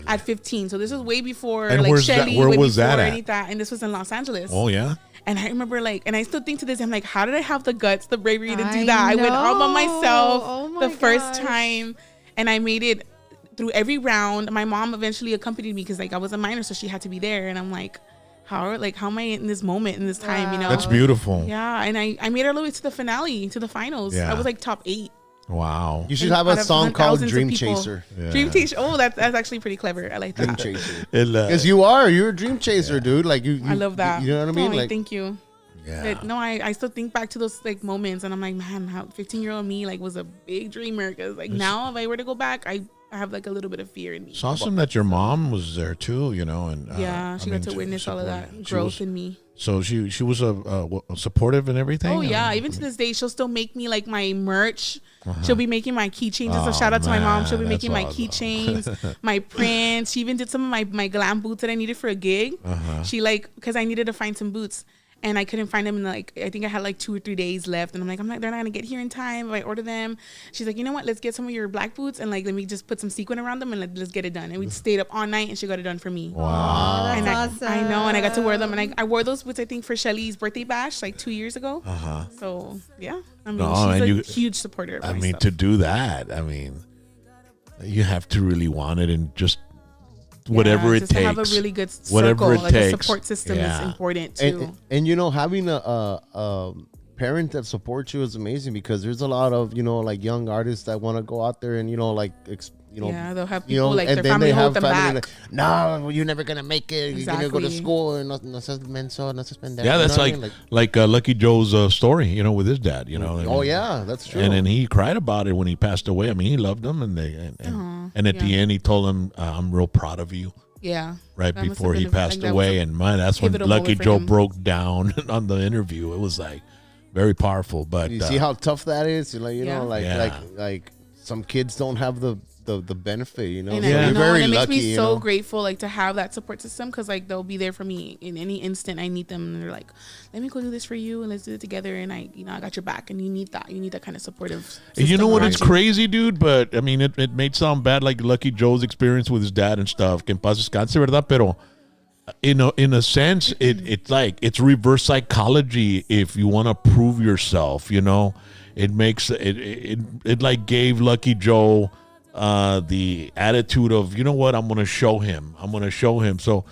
at 15. So this was way before like Shelly, where was that at? Anita, and this was in Los Angeles. Oh yeah. And I remember and I still think to this, I'm like, how did I have the guts, the bravery to do that? I went all by myself the first time, and I made it through every round. My mom eventually accompanied me, because like I was a minor, so she had to be there, and I'm like, how am I in this moment, in this time, That's beautiful. Yeah, and I made it all the way to the finale, to the finals. Yeah. I was like top 8. Wow. You should have a song called Dream Chaser. Yeah. Dream Chaser. Oh, that's actually pretty clever. I like that. Dream Chaser. Because you're a dream chaser, dude. Like you. I love that. You know what I mean? Like, thank you. Yeah. But no, I still think back to those like moments, and I'm like, man, how 15-year-old me like was a big dreamer. Because like now, if I were to go back, I have like a little bit of fear in me. It's awesome that your mom was there too, and she got to witness all of that growth in me. So she was supportive and everything. Oh yeah, even to this day, she'll still make me like my merch. She'll be making my keychains. So shout out to my mom. She'll be making my keychains, my prints. She even did some of my glam boots that I needed for a gig. She because I needed to find some boots. And I couldn't find them in like, I think I had like 2 or 3 days left. And I'm like, they're not gonna get here in time if I order them. She's like, you know what? Let's get some of your black boots and like, let me just put some sequin around them and let's get it done. And we stayed up all night and she got it done for me. Wow. That's And awesome. I know, and I got to wear them. And I wore those boots, I think, for Shelly's birthday bash like 2 years ago. So yeah, I mean, she's a huge supporter of I my mean, stuff. to do that, I mean, you have to really want it and just whatever it just takes. to have a really good Whatever circle, it like takes. a support system Yeah. is important too. And you know, having a parent that supports you is amazing, because there's a lot of, you know, like young artists that want to go out there and, you know, like Yeah, they'll have you know, people like and their then family they hold have them family back. like, no, you're never gonna make it. You're gonna go to Exactly. school and no seas menso, no seas pendejo. Yeah, You that's know what I like mean? Lucky Joe's story, you know, with his dad, you know. I Oh mean, yeah, that's true. And then he cried about it when he passed away. I mean, he loved him, and at the end, he told him, "I'm real proud of you." Yeah. Right That must before have he been a- passed like, that was away, a and man, that's when pivotal Lucky moment for Joe him. broke down on the interview. It was like very powerful. But you see how tough that is. You're like, you Yeah. know, like some kids don't have the benefit. You know, And so I you're know, very and it lucky. makes me you so know? grateful, like, to have that support system, because like they'll be there for me in any instant I need them. And they're like, "Let me go do this for you, and let's do it together." And I got your back, and you need that. You need that kind of supportive. And you know system what? around It's you. crazy, dude. But I mean, it may sound bad, like Lucky Joe's experience with his dad and stuff. Que en paz descanse, ¿verdad? Pero in a sense, it's like it's reverse psychology. If you want to prove yourself, you know, it makes it like gave Lucky Joe the attitude of, you know what, I'm gonna show him. So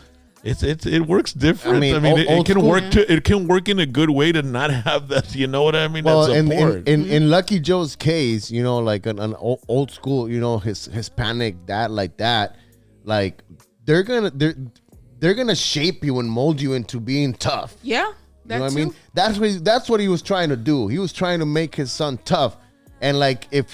it works different. I I mean, mean, old it can school. work it can work in a good way to not have that. You know what I mean? Well, that support. in Lucky Joe's case, you know, like an old school, you know, his Hispanic dad like that, like they're gonna shape you and mold you into being tough. Yeah, You know what I mean? That's what he was trying to do. He was trying to make his son tough. And like if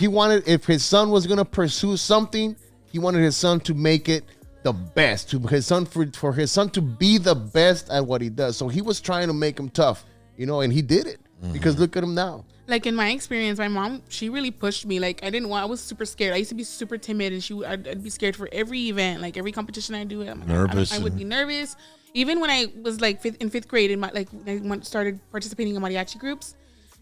his son was gonna pursue something, he wanted his son to make it the best. For his son to be the best at what he does. So he was trying to make him tough, you know, and he did it. Because look at him now. Like in my experience, my mom, she really pushed me. Like I was super scared. I used to be super timid, and I'd be scared for every event, like every competition I do. Nervous I would be nervous. Even when I was like in fifth grade, I started participating in mariachi groups.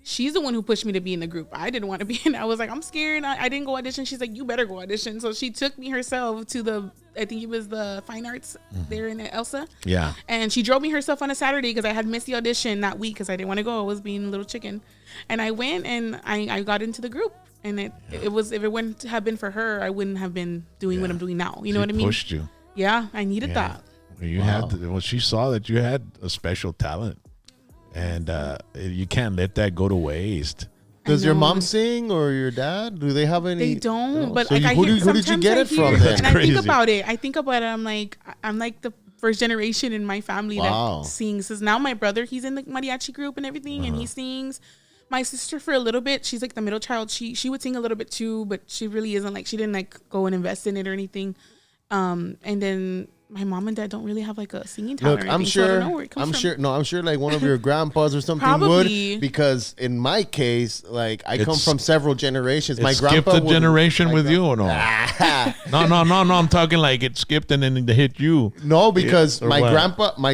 She's the one who pushed me to be in the group. I didn't want to be in. I was like, I'm scared. I didn't go audition. She's like, you better go audition. So she took me herself to I think it was the Fine Arts there in Elsa. Yeah. And she drove me herself on a Saturday because I had missed the audition that week because I didn't want to go. I was being a little chicken. And I went and I got into the group. And it was, if it wouldn't have been for her, I wouldn't have been doing what I'm doing now. You know what I mean? Pushed you. Yeah, I needed that. You had she saw that you had a special talent, and you can't let that go to waste. Does your know. mom sing or your dad? Do they have any? They don't, No. but So like who did you sometimes get I it from? hear- Then? And I Crazy. think about it. I'm like the first generation in my family Wow. that sings. Because now my brother, he's in the mariachi group and everything, and he sings. My sister, for a little bit, she's like the middle child. She would sing a little bit too, but she really isn't like, she didn't like go and invest in it or anything. And then my mom and dad don't really have like a singing talent. Look, or I'm anything, so I sure. don't know where it comes from. I'm sure. Like one of your grandpas or something Probably. would, because in my case, like I come It's- from several generations. My It skipped grandpa a would- generation my with you or no? No. I'm talking like it skipped and then it hit you. No, because Or my what?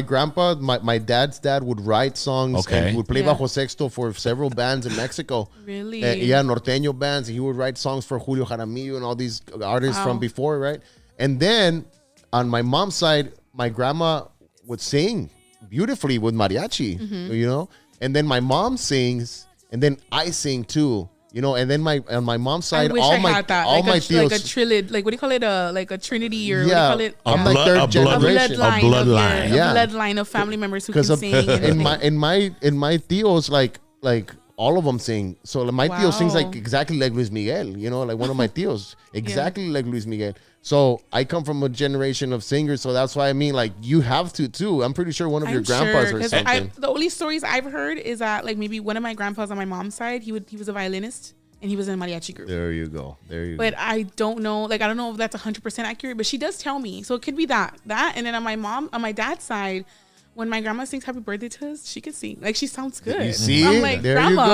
grandpa, my dad's dad would write songs Okay. and he would play Yeah. bajo sexto for several bands in Mexico. Really? Yeah, norteño bands. He would write songs for Julio Jaramillo and all these artists from Wow. before, right? And then on my mom's side, my grandma would sing beautifully with mariachi, Mm-hmm. you know? And then my mom sings, and then I sing too. You know, and then on my mom's I side, wish all I my had that. all Like my a tios, trilid, like what do you call it? Like a trinity or Yeah. what do you call it? I'm like third a generation. bloodline, bloodline. a Yeah. bloodline of family members who can because sing. and in everything. my tios, like all of them sing. So like, my tio sings Wow. like exactly like Luis Miguel. You know, like one of my tios, exactly like Luis Miguel. So I come from a generation of singers. So that's why I mean, like you have to too. I'm pretty sure one of your grandpas or 'cause something. the only stories I've heard is that like maybe one of my grandpas on my mom's side, he was a violinist and he was in a mariachi group. There you go. But I don't know, like I don't know if that's 100% accurate, but she does tell me. So it could be that. And then on my dad's side, when my grandma sings happy birthday to us, she can sing. Like, she sounds good. You see? I'm like, There Grandma, you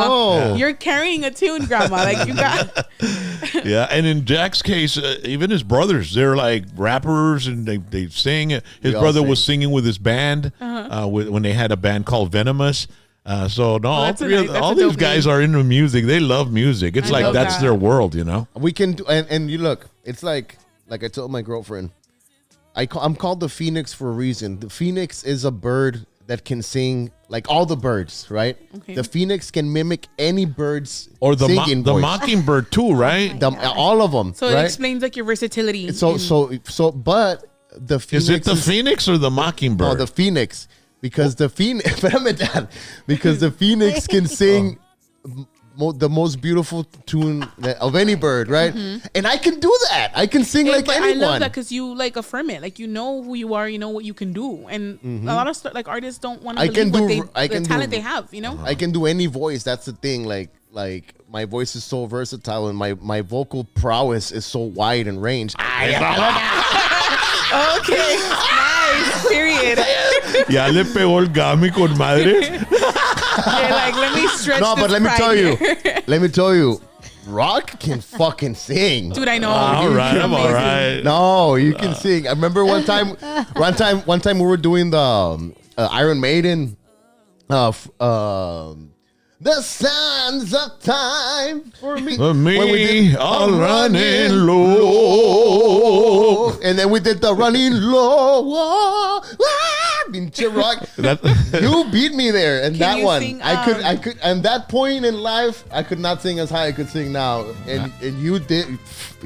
go. you're carrying a tune, Grandma. Like, you got... Yeah, and in Jack's case, even his brothers, they're like rappers and they sing. His all brother sing. was singing with his band when they had a band called Venomous. So no, all that's a three nice- that's all a these dope guys name. are into music. They love music. It's I like love that's that. their world, you know. We can do, and you look, it's like I told my girlfriend, I'm called the Phoenix for a reason. The Phoenix is a bird that can sing like all the birds, right? Okay. The Phoenix can mimic any bird's Or the singing the voice. mockingbird too, right? All of them. So it right? explains, like, your versatility. But the Phoenix Is it the Phoenix or the mockingbird? No, the Phoenix, because the Phoenix. Because the Phoenix can sing the most beautiful tune of any bird, right? And I can do that. I can sing like but anyone. I love that because you, like, affirm it. Like, you know who you are, you know what you can do. And a lot of like artists don't want to believe the talent they have, you know? I can do any voice. That's the thing. Like my voice is so versatile, and my vocal prowess is so wide and range. Okay. Nice. Period. Ya le pegó el gami con madre. You're like, let me stretch No, this but let me pride tell you, here. Rock can fucking sing. Dude, I know. All You're right, I'm all amazing. right. No, you can sing. I remember one time we were doing the Iron Maiden. The sands of time for me. For me, When we did I'm running low. And then we did the running low. Pinche Rock. You beat me there. And Can that you one, sing, I could. And that point in life, I could not sing as high I could sing now. And you did.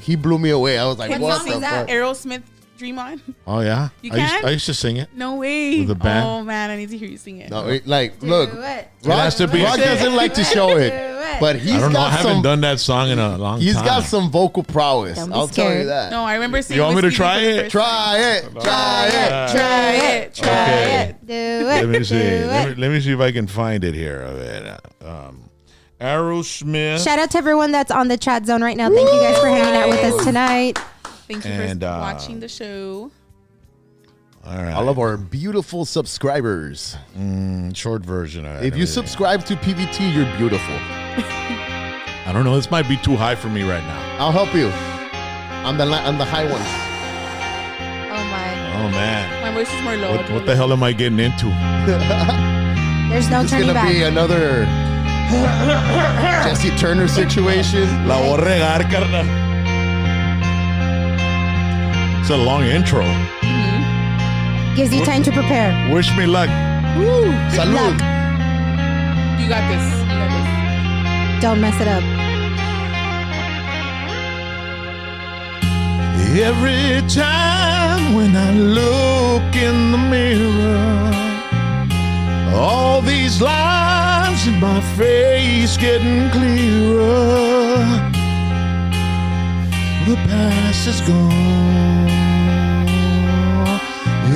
He blew me away. I was like, Can what you the sing fuck? that? Aerosmith, Dream On. Oh yeah, You I can? used to sing it. No way. With the band? Oh, man. I need to hear you sing it. No, look, Rock, has to be- Rock doesn't like to show it, but I he's don't know. I got haven't some. done that song in a long He's time. got some vocal prowess. Don't be I'll tell you scared. that. No, I remember singing. You want me with to Stevie try for the it? first Try it. Try it. Try it. Try it. Do it. Let me see. Do it. Let me see if I can find it here. Aerosmith. Shout out to everyone that's on the chat zone right now. Thank you guys for hanging out with us tonight. Thank you And, for watching the show. All right. All of our beautiful subscribers. Short version. If you subscribe to PVT, you're beautiful. I don't know. This might be too high for me right now. I'll help you. On the high ones. Oh my. Oh man. My voice is more low. What the hell am I getting into? There's no It's turning gonna be back. another Jesse Turner situation. La voy a regar, carnal. It's a long intro. Gives you time to prepare. Wish me luck. Salud. You got this. You got this. Don't mess it up. Every time when I look in the mirror, all these lines in my face getting clearer. The past is gone.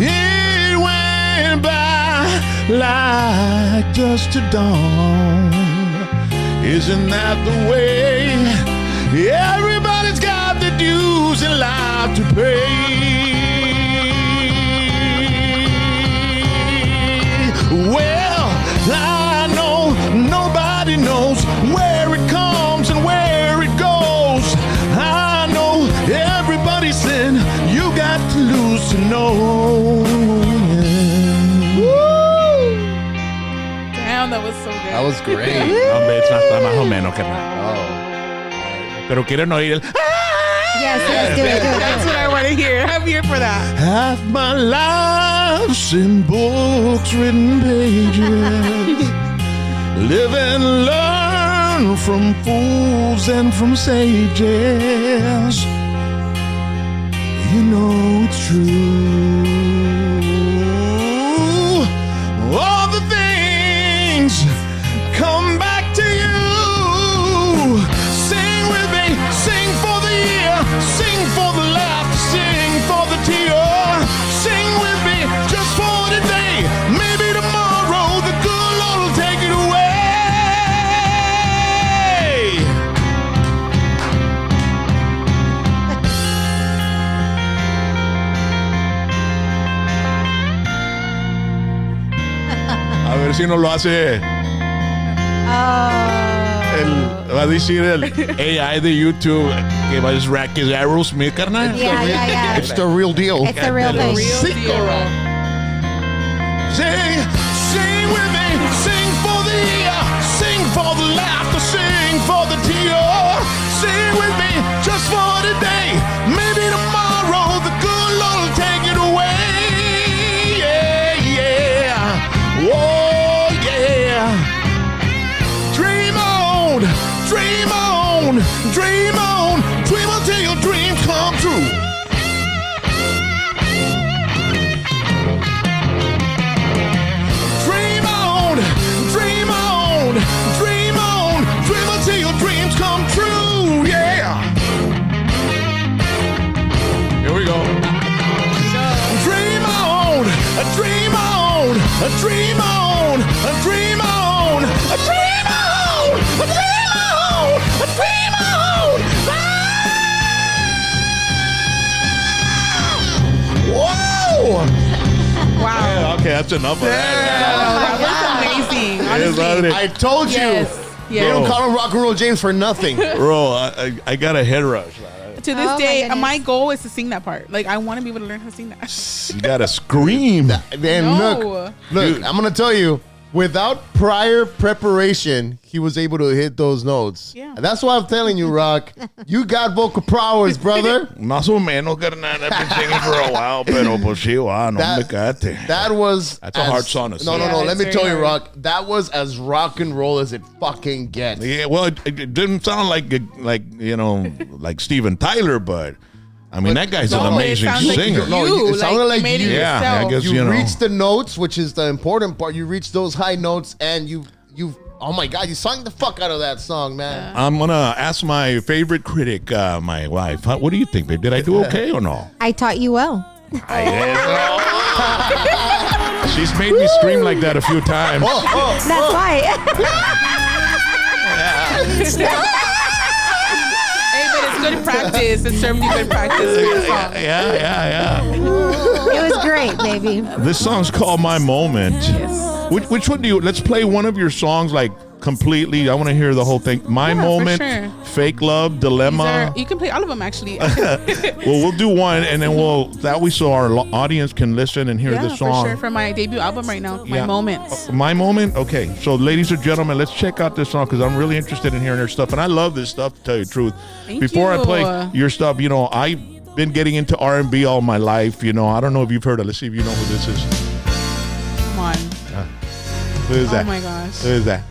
It went by like dust to dawn. Isn't that the way? Everybody's got the dues in life to pay. Well, I know nobody knows where it comes and where it goes. I know everybody's sin. You got to lose to know. Damn, that was so good. That was great. Hombre, it's not más o menos, carnal. Oh. Pero quieren oír el... Yes, do it. That's what I want to hear. I'm here for that. Half my life's in books, written pages. Live and learn from fools and from sages. You know it's true. All the things come back to you. Sing with me, sing for the year, sing for the laughter, sing for the tear. Sing with me just for today. Maybe tomorrow the good Lord will take it away. ver si no lo hace. Va a decir el AI de YouTube que va a decir que es Aerosmith, carnal. Yeah. It's the real deal. It's the real thing. Sing with me, sing for the laughter, sing for the tear. Sing with me just for today. Maybe tomorrow the good Lord will take it away. Yeah. Oh, yeah. Dream on, dream on, dream on. Dream until your dreams come true. Dream on, dream on, dream on. Dream until your dreams come true. Yeah. Here we go. Dream on, dream on, dream on, dream on, dream on, dream on, dream on. Whoa! Wow. Yeah, okay, that's enough of that. That was amazing. Yes, Honestly. I told you. Yes. They don't call him Rock and Roll James for nothing. Bro, I got a head rush. To this Oh, my day, goodness. my goal is to sing that part. Like, I want to be able to learn how to sing that. You gotta scream. And No. look, Dude. I'm gonna tell you, without prior preparation, he was able to hit those notes. Yeah. And that's why I'm telling you, Rock, you got vocal prowess, brother. Más o menos, carnal. I've been singing for a while, pero pues sí, wow, no me cate. That was That's a hard song to No, sing. no, Yeah, no. Let it's me very tell you, hard. Rock. That was as rock and roll as it fucking gets. Yeah, well, it didn't sound like you know, like Steven Tyler, but I mean that guy's an No, it amazing sounds like singer. No, you, it sounded like made it you. Yeah, yourself. I guess You you know. reached the notes, which is the important part. You reached those high notes, and you. Oh my God, you sang the fuck out of that song, man. I'm gonna ask my favorite critic, my wife. What do you think, babe? Did I do okay or no? I taught you well. She's made me scream like that a few times. That's why. Hey, but it's good practice. It served you good practice for your song. Yeah. It was great, baby. This song's called My Moment. Which one do you? Let's play one of your songs like completely. I want to hear the whole thing. My Yeah, for Moment, sure. Fake Love, These Dilemma. are- you can play all of them, actually. Well, we'll do one, and then that way so our audience can listen and hear Yeah, the song. for sure. For my debut album right now, My Yeah. Moments. My Moment. Okay, so ladies and gentlemen, let's check out this song because I'm really interested in hearing their stuff, and I love this stuff. To tell you the truth, Thank before I you. play your stuff, you know, I've been getting into R&B all my life. You know, I don't know if you've heard it. Let's see if you know who this is. Come on. Who is that? Oh my gosh. Who is that?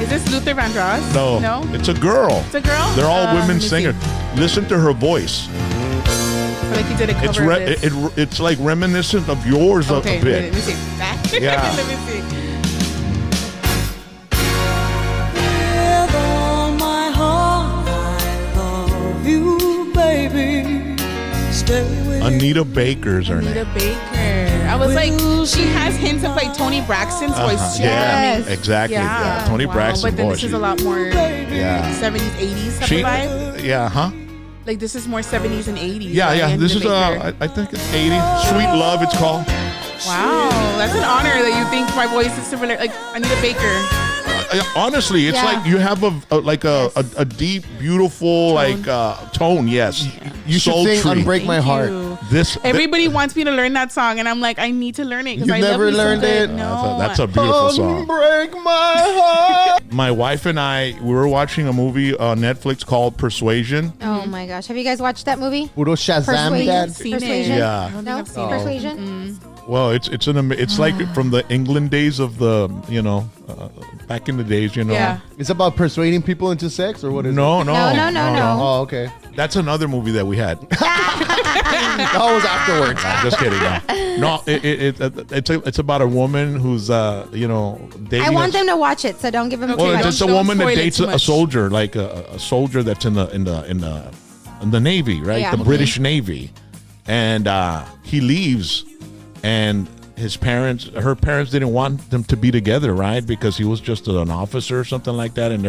Is this Luther Vandross? No, No? it's a girl. It's a girl? They're all Let women me see. singers. Listen to her voice. I feel like you did a cover It's of this. it's like reminiscent of yours Okay, a bit. let me see. That? Yeah. Let me see. With all my heart, I love you, baby. Stay with Anita Baker's her Anita name. Baker. I was like, she has hints of like Tony Braxton's voice. Yeah, Yes. exactly. Yeah. Tony wow. Braxton But then voice. this is a lot more Yeah. 70s, 80s type She, of vibe. yeah, huh? Like this is more 70s and 80s. Yeah, right? yeah. Anita This is Baker. I think it's 80. Sweet Love, it's called. Wow, that's an honor that you think my voice is similar, like Anita Baker. Honestly, it's Yeah. like you have a deep, beautiful tone. Yes, You should sing Sultry. Unbreak My Thank Heart. you. This Everybody wants me to learn that song, and I'm like, I need to learn it because You've I never love me learned so good. it? No, that's a beautiful song. Unbreak my heart. My wife and I, we were watching a movie on Netflix called Persuasion. Oh my gosh. Have you guys watched that movie? Puro Shazam, Persuasion. Dad. Seen it. Persuasion? Yeah. I don't No? think I've seen it. Persuasion? Well, it's like from the England days of the back in the days, Yeah. It's about persuading people into sex, or what is it? No. No. Oh, okay. That's another movie that we had. That was afterwards. Just kidding. No, it's about a woman who's dating. I want them to watch it, so don't give them too Well, much. it's a Don't woman that spoil it dates too a much. soldier, like a soldier that's in the Navy, right? Yeah. The British Navy, and he leaves, and her parents didn't want them to be together, right? Because he was just an officer or something like that, and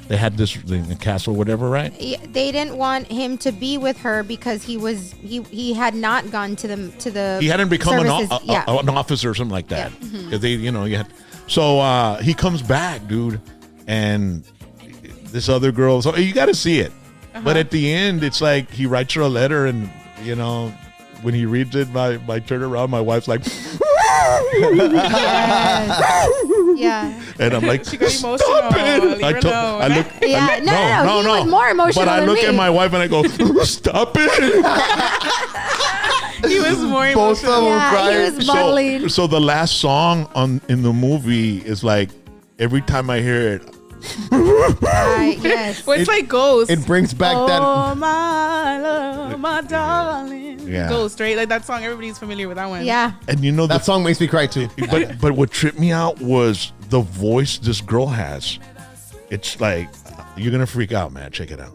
they had this in the castle, whatever, right? They didn't want him to be with her because he had not gone to the He hadn't become services. an officer or something like that. Yeah. 'Cause they, So he comes back, dude, and this other girl. So you got to see it. But at the end, it's like he writes her a letter, and you know, when he reads it, my turn around, my wife's like, Yeah. and I'm like, She got stop emotional. it! Leave her I Yeah, alone. no, he was more emotional But I than look me. at my wife and I go, stop it! He was more Both of emotional. them Yeah, crying. he was bubbling. So the last song in the movie is like every time I hear it, Right, yes. Well, it's like Ghost. It brings back that. Oh, my love, my darling. Yeah. Ghost, right? Like that song, everybody's familiar with that one. Yeah. and you know That song makes me cry too. but what tripped me out was the voice this girl has. It's like you're gonna freak out, man. Check it out.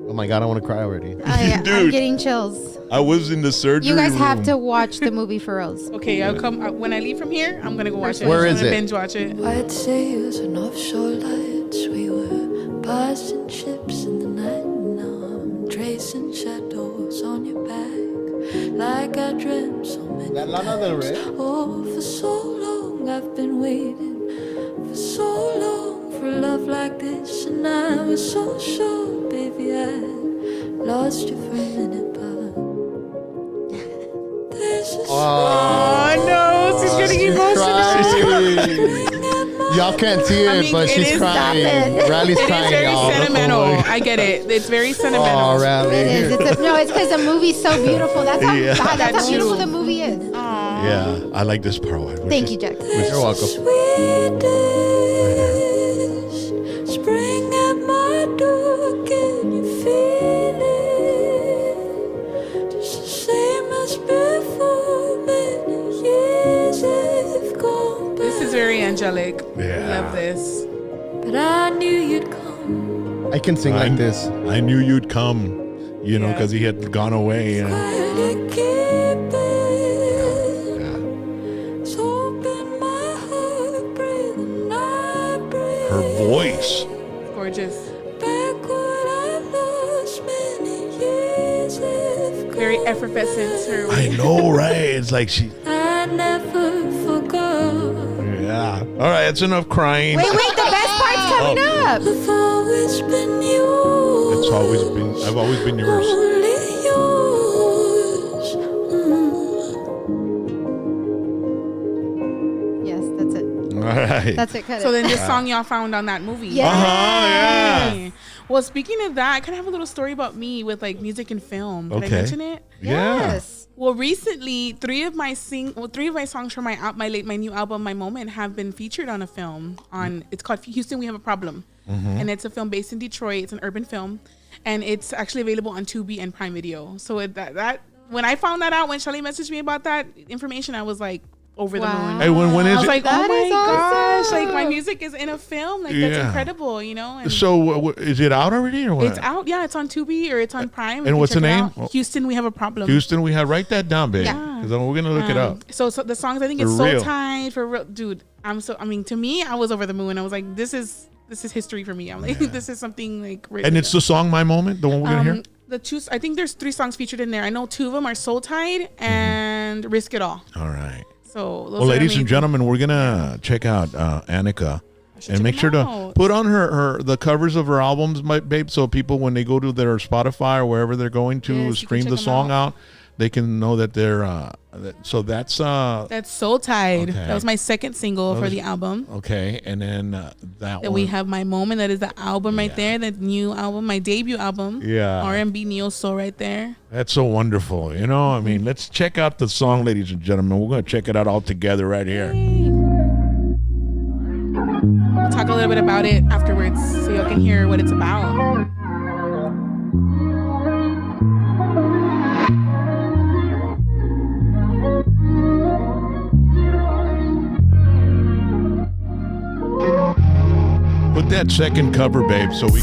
Oh my god, I want to cry already. I'm Dude. getting chills. I was in the surgery You guys have room. to watch the movie for reals. Okay, I'll come when I leave from here. I'm gonna go watch it. Where I'm is gonna it? Binge watch it. White sails and offshore lights, we were passing ships in the night. Now I'm tracing shadows on your back, like I dreamt so many That Lana Del Rey? times. Oh, for so long I've been waiting, for so long for love like this, and I was so sure, baby, I lost you for a minute, but there's a Oh no, she's getting emotional. Y'all can't see it, I mean, but it she's is- crying. Stop it. Riley's It is crying, very y'all. sentimental. I get it. It's very sentimental. Oh, Riley. It is. It's because the movie's so beautiful. That's how, Yeah. God, that's how That's beautiful true. the movie is. Yeah, I like this part. Thank you, Jack. You're welcome. sweetest spring at my door. Can you feel it? Just the same as before. Many years have gone by. This is very angelic. Yeah. Love this. But I knew you'd come. I can sing like this. I knew you'd come, you know, Yeah. because he had gone away. You know? Quietly keep it. So open my heart, breathe, and I breathe. Her voice. Gorgeous. Back what I lost many years have gone. Very effervescent. Her I know, right? It's like she. I never forgot. Yeah. All right, it's enough crying. Wait, the best part's coming up. I've always been yours. It's always been. I've always been yours. Only yours. Yes, that's it. All right. That's it. Cut So it. then this song y'all found on that movie. Yeah. Yeah. Okay. Well, speaking of that, I kind of have a little story about me with like music and film. Can I Okay. mention it? Yeah. Yes. Well, recently, three of my songs from my new album, My Moment, have been featured on a film. It's called Houston, We Have a Problem, and it's a film based in Detroit. It's an urban film, and it's actually available on Tubi and Prime Video. So that when I found that out, when Shelly messaged me about that information, I was like over the Wow. moon. Hey, when I is was it? like, oh That my is gosh, awesome. like my music is in a film. Like that's Yeah. incredible, you know? And So is it out already or what? it's out. Yeah, it's on Tubi or it's on Prime. You And can what's the check it name? out. Houston, We Have a Problem. Houston, we have write that down, babe. Yeah. Because we're gonna look it up. So the songs, I think it's For So real. Tight, for real. Dude, to me, I was over the moon. I was like, this is history for me. I'm like, this is something like really And it's the song "My Moment," the one we're gonna hear. I think there's 3 songs featured in there. I know 2 of them are Soul Tide and Risk It All. All right. So those Well, are ladies and amazing. gentlemen, we're gonna check out Anakah. should And make check sure them to out. put on the covers of her albums, babe, so people when they go to their Spotify or wherever they're going to Yes, you can stream check the them song out. out, they can know that they're. So that's That's Soul Tide. Okay. That was my second single for the album. okay, and then that Then one. we have My Moment. That is the album right Yeah. there. That new album, my debut album. Yeah. R&B neo soul right there. That's so wonderful. You know, I mean, let's check out the song, ladies and gentlemen. We're gonna check it out all together right here. We'll talk a little bit about it afterwards, so y'all can hear what it's about. Put that second cover, babe, so people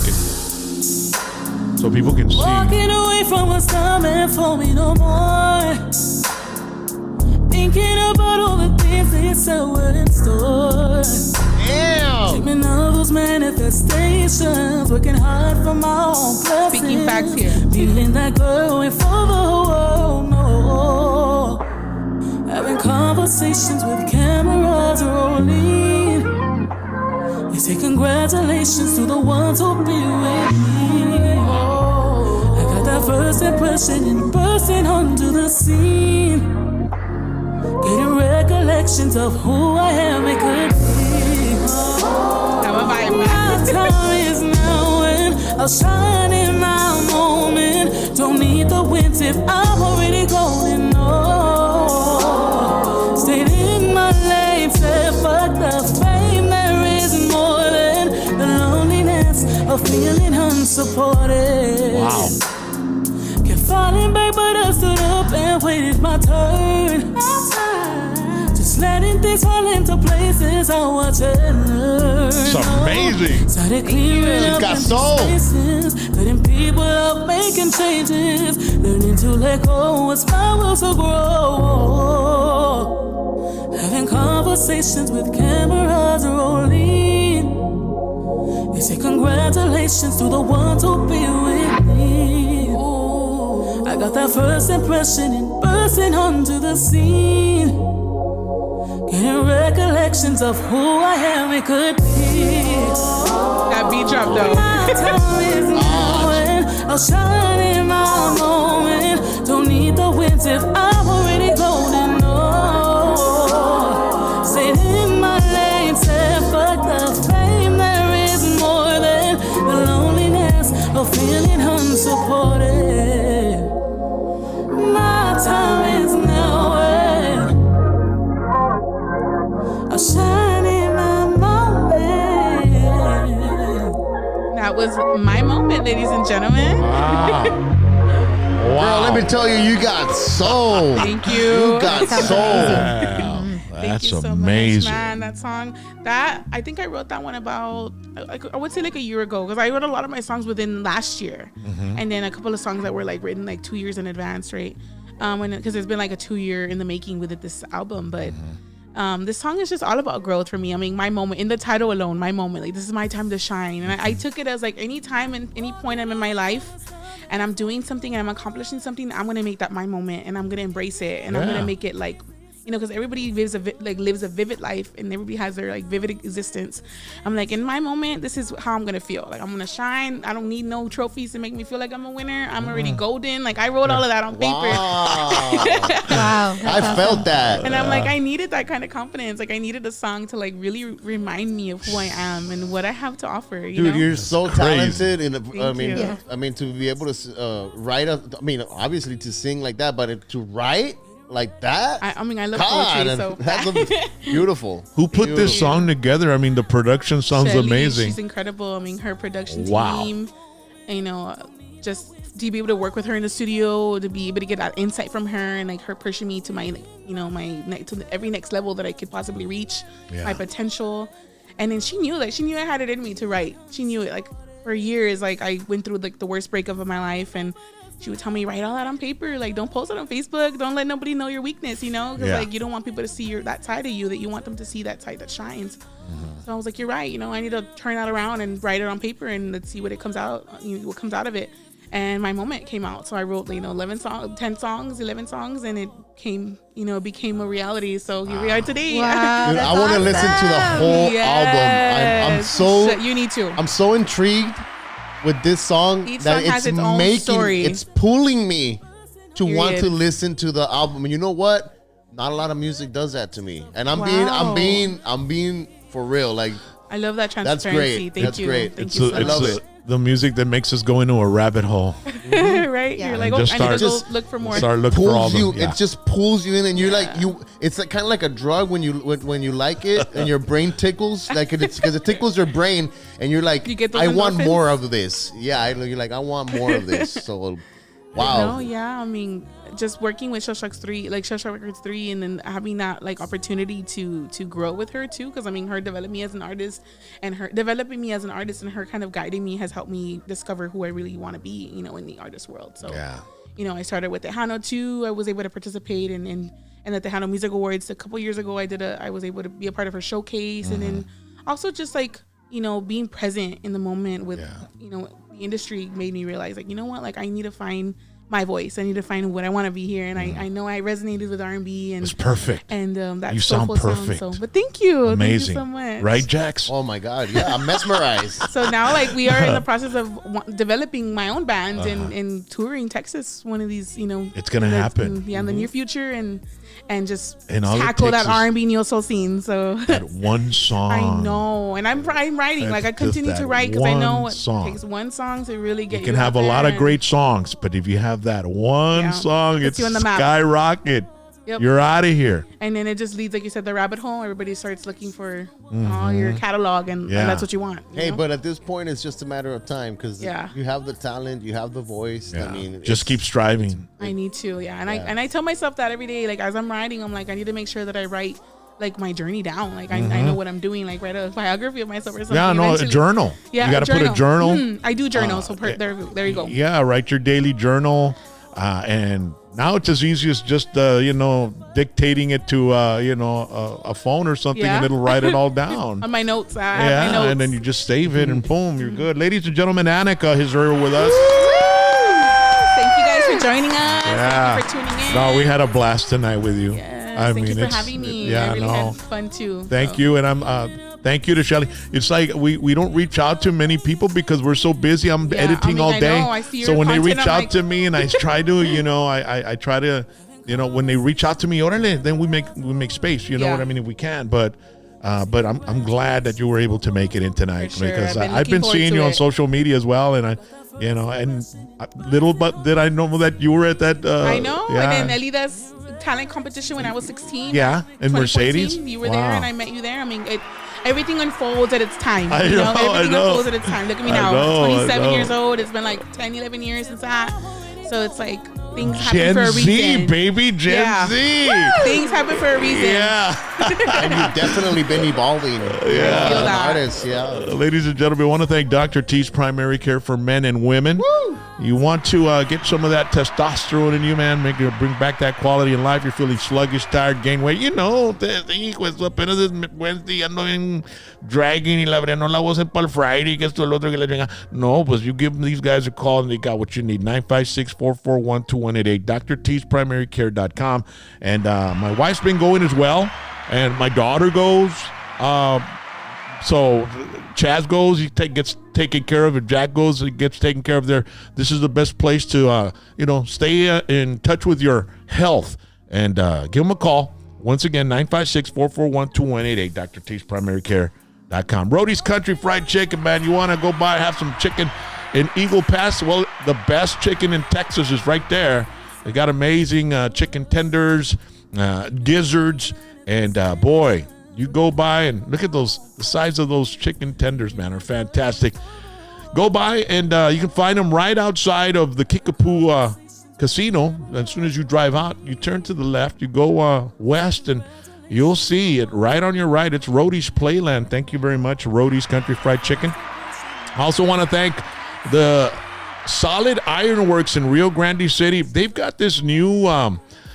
can see. Walking away from what's coming for me no more. Thinking about all the things they said were in store. Dreaming of those manifestations, working hard for my own blessings. Speaking facts here. Being that girl and for the world, no. Having conversations with say congratulations to the ones who be with me. I got that first impression in bursting onto the scene. Getting recollections of who I am, it could be. My time is now and I'll shine in my moment. Don't need the winds if I'm already golden. Oh, stayed in my lane, said fuck the fame. There is more than the loneliness of feeling unsupported. Wow. Kept falling back, but I stood up and waited my turn. Just letting things fall into places I watch and learn. It's amazing. Started clearing up got empty soul. spaces, letting people up, making changes, learning to let go and smile will to grow. Having conversations with cameras rolling. They say congratulations to the ones who be with me. Ooh, I got that first impression in bursting onto the scene. Getting recollections of who I am, it could be. That beat drop though. My time is now and I'll shine in my moment. Don't need the winds if I'm already golden. No, stayed in my lane, said fuck the fame. There is more than the loneliness of feeling unsupported. My time is now and I'll shine in my moment. That was my moment, ladies and gentlemen. Girl, let me tell you, you got soul. Thank you. You got soul. Wow. Thank That's you so amazing. much, man. That song, I think I wrote that one about, I would say like a year ago, because I wrote a lot of my songs within last year, and then a couple of songs that were like written like 2 years in advance, right? Because it's been like a 2 year in the making with this album, but. This song is just all about growth for me. I mean, my moment in the title alone, my moment, like this is my time to shine. And I took it as like any time and any point I'm in my life and I'm doing something and I'm accomplishing something, I'm going to make that my moment and I'm going to embrace it. And I'm going to make it like, you know, because everybody lives a vivid life and everybody has their like vivid existence. I'm like, in my moment, this is how I'm gonna feel. Like I'm gonna shine. I don't need no trophies to make me feel like I'm a winner. I'm already golden. Like I wrote all of that on paper. Wow. I felt that. And I'm like, I needed that kind of confidence. Like I needed a song to like really remind me of who I am and what I have to offer. You Dude, know? you're so talented. And I mean, you. I mean, to be able to write, I mean, obviously to sing like that, but to write like that. I mean, I love God, poetry, so that's beautiful. Who put this song together? I mean, the production sounds Shelly, amazing. She's incredible. I mean, her production Wow. team, you know, just to be able to work with her in the studio, to be able to get that insight from her, and like her pushing me to my, you know, to every next level that I could possibly reach, my potential. And then she knew I had it in me to write. She knew it. Like for years, like I went through like the worst breakup of my life, and she would tell me, write all that on paper. Like, don't post it on Facebook. Don't let nobody know your weakness, you know? Because, like, you don't want people to see that side of you, that you want them to see that side that shines. So I was like, you're right. You know, I need to turn that around and write it on paper and let's see what it comes out, what comes out of it. And my moment came out. So I wrote, 11 songs, and it came, it became a reality. So here we are today. Wow, Dude, that's I want to listen to the whole album. I'm so you need to. I'm so intrigued with this song Each that song has its own story. It's pulling me to want Period. to listen to the album. And you know what? Not a lot of music does that to me. And I'm being for real. Like, I love that that's transparency. great. Thank That's you. great. Thank It's you so much. the music that makes us go into a rabbit hole. Right? Yeah. You're like, And I just need to go start- look for more. Start looking for all pulls of you. them. Yeah. It just pulls you in, and you're like you. It's like, kind of like a drug when you like it, and your brain tickles. Like it's because it tickles your brain, and you're like, You get those I want endorphins? more of this. Yeah, you're like, I want more of this. So, wow. No, yeah. I mean, just working with Shell Shock Records 3, and then having that like opportunity to grow with her too, because I mean, her developing me as an artist, and her kind of guiding me has helped me discover who I really want to be, in the artist world. So, I started with Tejano too. I was able to participate in the Tejano Music Awards a couple years ago. I was able to be a part of her showcase, and then also just like being present in the moment with the industry made me realize, like, you know what, like I need to find my voice. I need to find what I want to be here. And I know I resonated with R&B. And it's perfect. And that you sound soulful perfect. Sound, but thank you. Amazing. Thank you so much. Right, Jax? Oh my God. Yeah, I'm mesmerized. So now like we are in the process of developing my own band and touring Texas one of these, it's going to happen. In the near future and just And all it tackle takes that R&B neo soul scene. So that one song. I know. And I'm writing. That's Like I continue just to that write because I know one it song. takes one song to really get You can have a lot of great songs, but if you have that one song, Puts it's you on the map. skyrocket. Yep. You're out of here. And then it just leads, like you said, the rabbit hole. Everybody starts looking for all your catalog, and that's what you want. Hey, know? but at this point, it's just a matter of time because Yeah. you have the talent, you have the voice. Yeah. I mean, just keep striving. I need to, and I tell myself that every day. Like as I'm writing, I'm like, I need to make sure that I write like my journey down. Like I know what I'm doing. Like write a biography of myself or something. Yeah, no, a eventually. journal. Yeah, you got to put a journal. I do journal, so there you go. Yeah, write your daily journal, and now it's as easy as just dictating it to a phone or something, and it'll write it all down. On my notes, I have my notes. And then you just save it, and boom, you're good. Ladies and gentlemen, Anakah is here with us. Thank you guys for joining us. Yeah. Thank you for tuning in. No, we had a blast tonight with you. Yes, thank you for having me. Yeah, I really had fun too. Thank you, and I'm. Thank you to Shelly. It's like we don't reach out to many people because we're so busy. I'm editing all day. I see your so when they content, reach out to me, and I try to, I try to, when they reach out to me, orale, then we make space. You know what I mean? If we can, but I'm glad that you were able to make it in tonight For sure. because I've I've been been seeing you on social media as well, and little but did I know that you were at that. I know. Yeah. And then Elida's talent competition when I was 16. Yeah, in 2014, Mercedes. You were there, and I met you there. I mean, everything unfolds at its time. I know, everything unfolds at its time. Look at me now. I 27 years old. It's been like 10, 11 years since that. So it's like things happen Gen for a Z, reason. baby, Gen Z. Things happen for a reason. Yeah. and you've definitely been evolving. Yeah. As an artist, yeah. Ladies and gentlemen, I want to thank Dr. T's Primary Care for Men and Women. Woo! You want to get some of that testosterone in you, man, bring back that quality in life. You're feeling sluggish, tired, gain weight. Apenas es Wednesday, ando en dragging y la verdad no la voy a hacer para el Friday, que esto el otro que la chinga. No, pues you give these guys a call and they got what you need. 956-441-2188. drtspриmarycare.com. And my wife's been going as well, and my daughter goes. So Chaz goes, he gets taken care of. If Jack goes, he gets taken care of there. This is the best place to, stay in touch with your health. And give them a call. Once again, 956-441-2188, drtspриmarycare.com. Rodee's Country Fried Chicken, man. You want to go by, have some chicken in Eagle Pass? Well, the best chicken in Texas is right there. They got amazing chicken tenders, gizzards, and boy, you go by and look at the size of those chicken tenders, man, are fantastic. Go by and you can find them right outside of the Kickapoo Casino. As soon as you drive out, you turn to the left, you go west, and you'll see it right on your right. It's Rodee's Playland. Thank you very much, Rodee's Country Fried Chicken. I also want to thank the Solid Ironworks in Rio Grande City. They've got this new,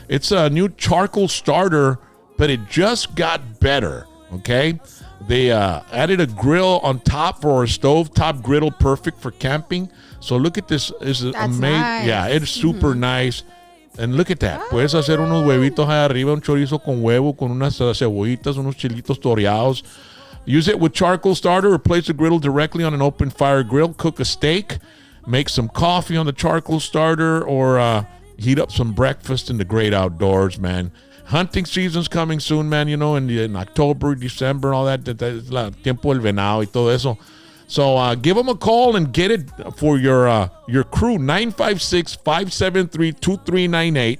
it's a new charcoal starter, but it just got better, okay? They added a grill on top for a stovetop griddle, perfect for camping. So look at this. It's amazing. Nice. Yeah, it's super nice. And look at that. Puedes hacer unos huevitos ahí arriba, un chorizo con huevo, con unas cebollitas, unos chilitos toreados. Use it with charcoal starter or place the griddle directly on an open fire grill. Cook a steak, make some coffee on the charcoal starter, or heat up some breakfast in the great outdoors, man. Hunting season's coming soon, man, in October, December, all that. It's la tiempo del venado y todo eso. So give them a call and get it for your crew. 956-573-2398.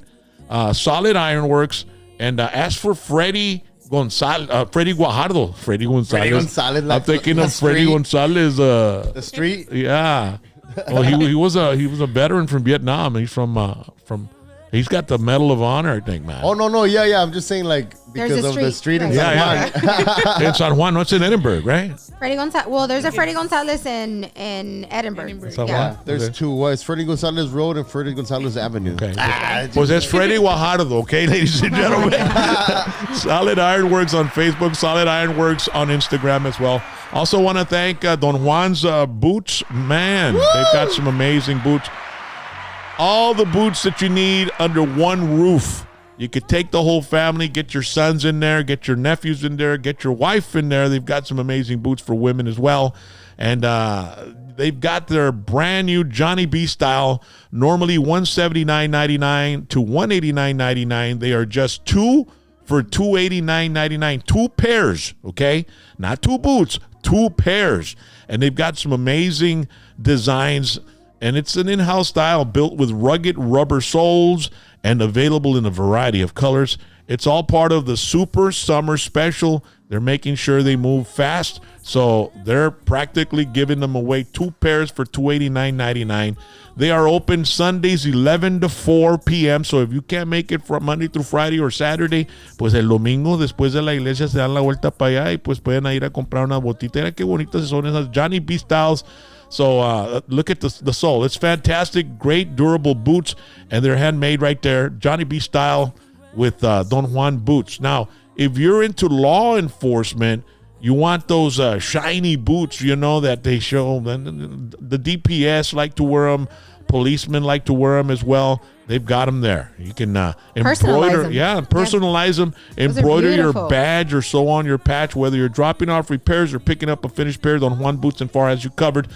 Solid Ironworks. And ask for Freddy Guajardo. Freddy Gonzalez. Freddy Gonzalez. I'm thinking of Freddy Gonzalez. The street? Yeah. Well, he was a veteran from Vietnam. He's from he's got the Medal of Honor, I think, man. Oh, no. Yeah. I'm just saying, like, because of the street in San Juan. In San Juan. It's in Edinburgh, right? Freddy Gonzalez. Well, there's a Freddy Gonzalez in Edinburgh. San Yeah. Juan? There's Okay. two. It's Freddy Gonzalez Road and Freddy Gonzalez Avenue. Okay. Pues es Freddy Guajardo, okay, ladies and gentlemen. Solid Ironworks on Facebook, Solid Ironworks on Instagram as well. Also want to thank Don Juan's Boots. Man, they've got some amazing boots. all the boots that you need under one roof. You could take the whole family, get your sons in there, get your nephews in there, get your wife in there. They've got some amazing boots for women as well. And they've got their brand new Johnny B style, normally $179.99 to $189.99. They are just two for $289.99. 2 pairs, okay? Not 2 boots, 2 pairs. And they've got some amazing designs. And it's an in-house style built with rugged rubber soles and available in a variety of colors. It's all part of the Super Summer Special. They're making sure they move fast, so they're practically giving them away 2 pairs for $289.99. They are open Sundays 11 to 4 p.m., so if you can't make it from Monday through Friday or Saturday, pues el domingo después de la iglesia se dan la vuelta para allá y pues pueden ir a comprar una botita. Mira qué bonitas son esas Johnny B styles. So look at the sole. It's fantastic, great durable boots, and they're handmade right there. Johnny B style with Don Juan boots. Now, if you're into law enforcement, you want those shiny boots, that they show. The DPS like to wear them. Policemen like to wear them as well. They've got them there. You can embroider. Personalize them. Embroider your badge or sew on your patch, whether you're dropping off repairs or picking up a finished pair. Don Juan Boots and Far As You covered.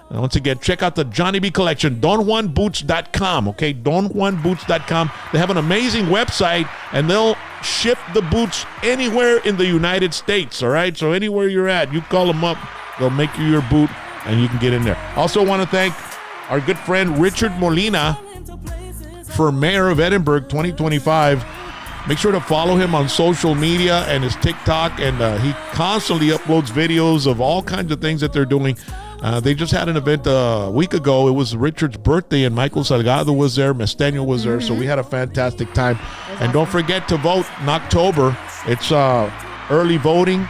And once again, check out the Johnny B collection, DonJuanBoots.com, okay? DonJuanBoots.com. They have an amazing website, and they'll ship the boots anywhere in the United States, all right? So anywhere you're at, you call them up, they'll make you your boot, and you can get in there. Also want to thank our good friend Richard Molina for Mayor of Edinburgh 2025. Make sure to follow him on social media and his TikTok, and he constantly uploads videos of all kinds of things that they're doing. They just had an event a week ago. It was Richard's birthday, and Michael Salgado was there. Mesteño was there, so we had a fantastic time. And don't forget to vote in October. It's early voting,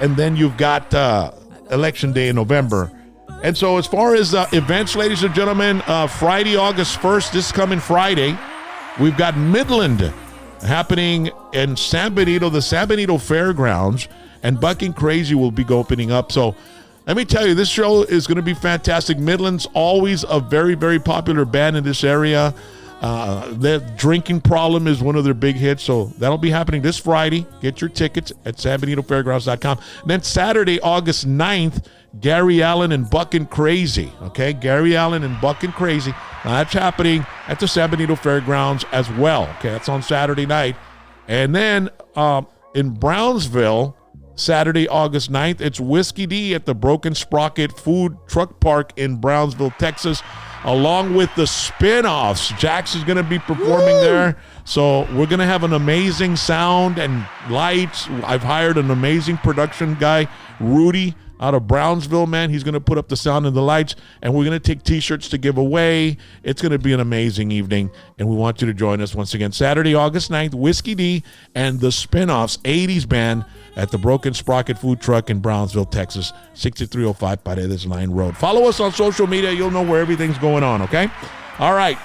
and then you've got Election Day in November. And so as far as events, ladies and gentlemen, Friday, August 1st, this coming Friday, we've got Midland happening in San Benito, the San Benito Fairgrounds, and Bucking Crazy will be opening up. So let me tell you, this show is going to be fantastic. Midland's always a very, very popular band in this area. The drinking problem is one of their big hits, so that'll be happening this Friday. Get your tickets at SanBenitoFairgrounds.com. And then Saturday, August 9th, Gary Allen and Bucking Crazy. Okay, Gary Allen and Bucking Crazy. Now that's happening at the San Benito Fairgrounds as well. Okay, that's on Saturday night. And then in Brownsville, Saturday, August 9th, it's Whiskey D at the Broken Sprocket Food Truck Park in Brownsville, Texas, along with the Spin-Offs. Jax is going to be performing there. So we're going to have an amazing sound and lights. I've hired an amazing production guy, Rudy, out of Brownsville, man. He's going to put up the sound and the lights, and we're going to take T-shirts to give away. It's going to be an amazing evening, and we want you to join us once again. Saturday, August 9th, Whiskey D and the Spin-Offs 80s Band at the Broken Sprocket Food Truck in Brownsville, Texas, 6305 Paredes Line Road. Follow us on social media. You'll know where everything's going on, okay? All right.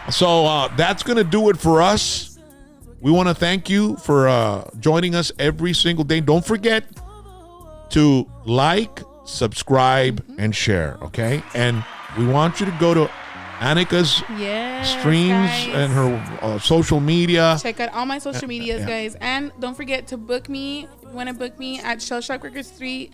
So that's going to do it for us. We want to thank you for joining us every single day. Don't forget to like, subscribe, and share, okay? And we want you to go to Anikka's streams guys. And her social media. Check out all my social medias, guys. And don't forget to book me. If you want to book me at shellshockworkers3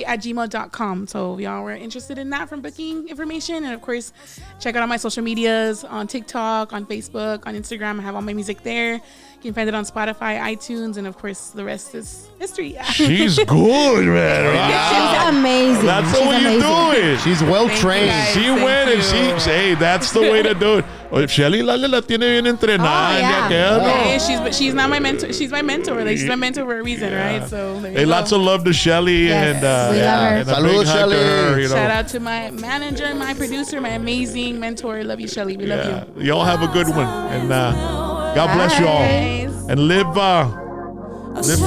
at gmail.com. So if y'all were interested in that from booking information. And of course, check out all my social medias on TikTok, on Facebook, on Instagram. I have all my music there. You can find it on Spotify, iTunes, and of course, the rest is history. She's good, man. Wow. She's amazing. That's the She's way amazing. you do it. She's well trained. She went and hey, that's the way to do it. Oh, Shelly la tiene bien entrenada. yeah. She's not my mentor. She's my mentor. Like she's my mentor for a reason, right? So there you go. Lots of love to Shelly. Yes, and we love her. and a big hug to her, Shout out to my manager, my producer, my amazing mentor. Love you, Shelly. We love you. Y'all have a good one. And God bless you all. And live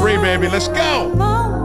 free, baby. Let's go.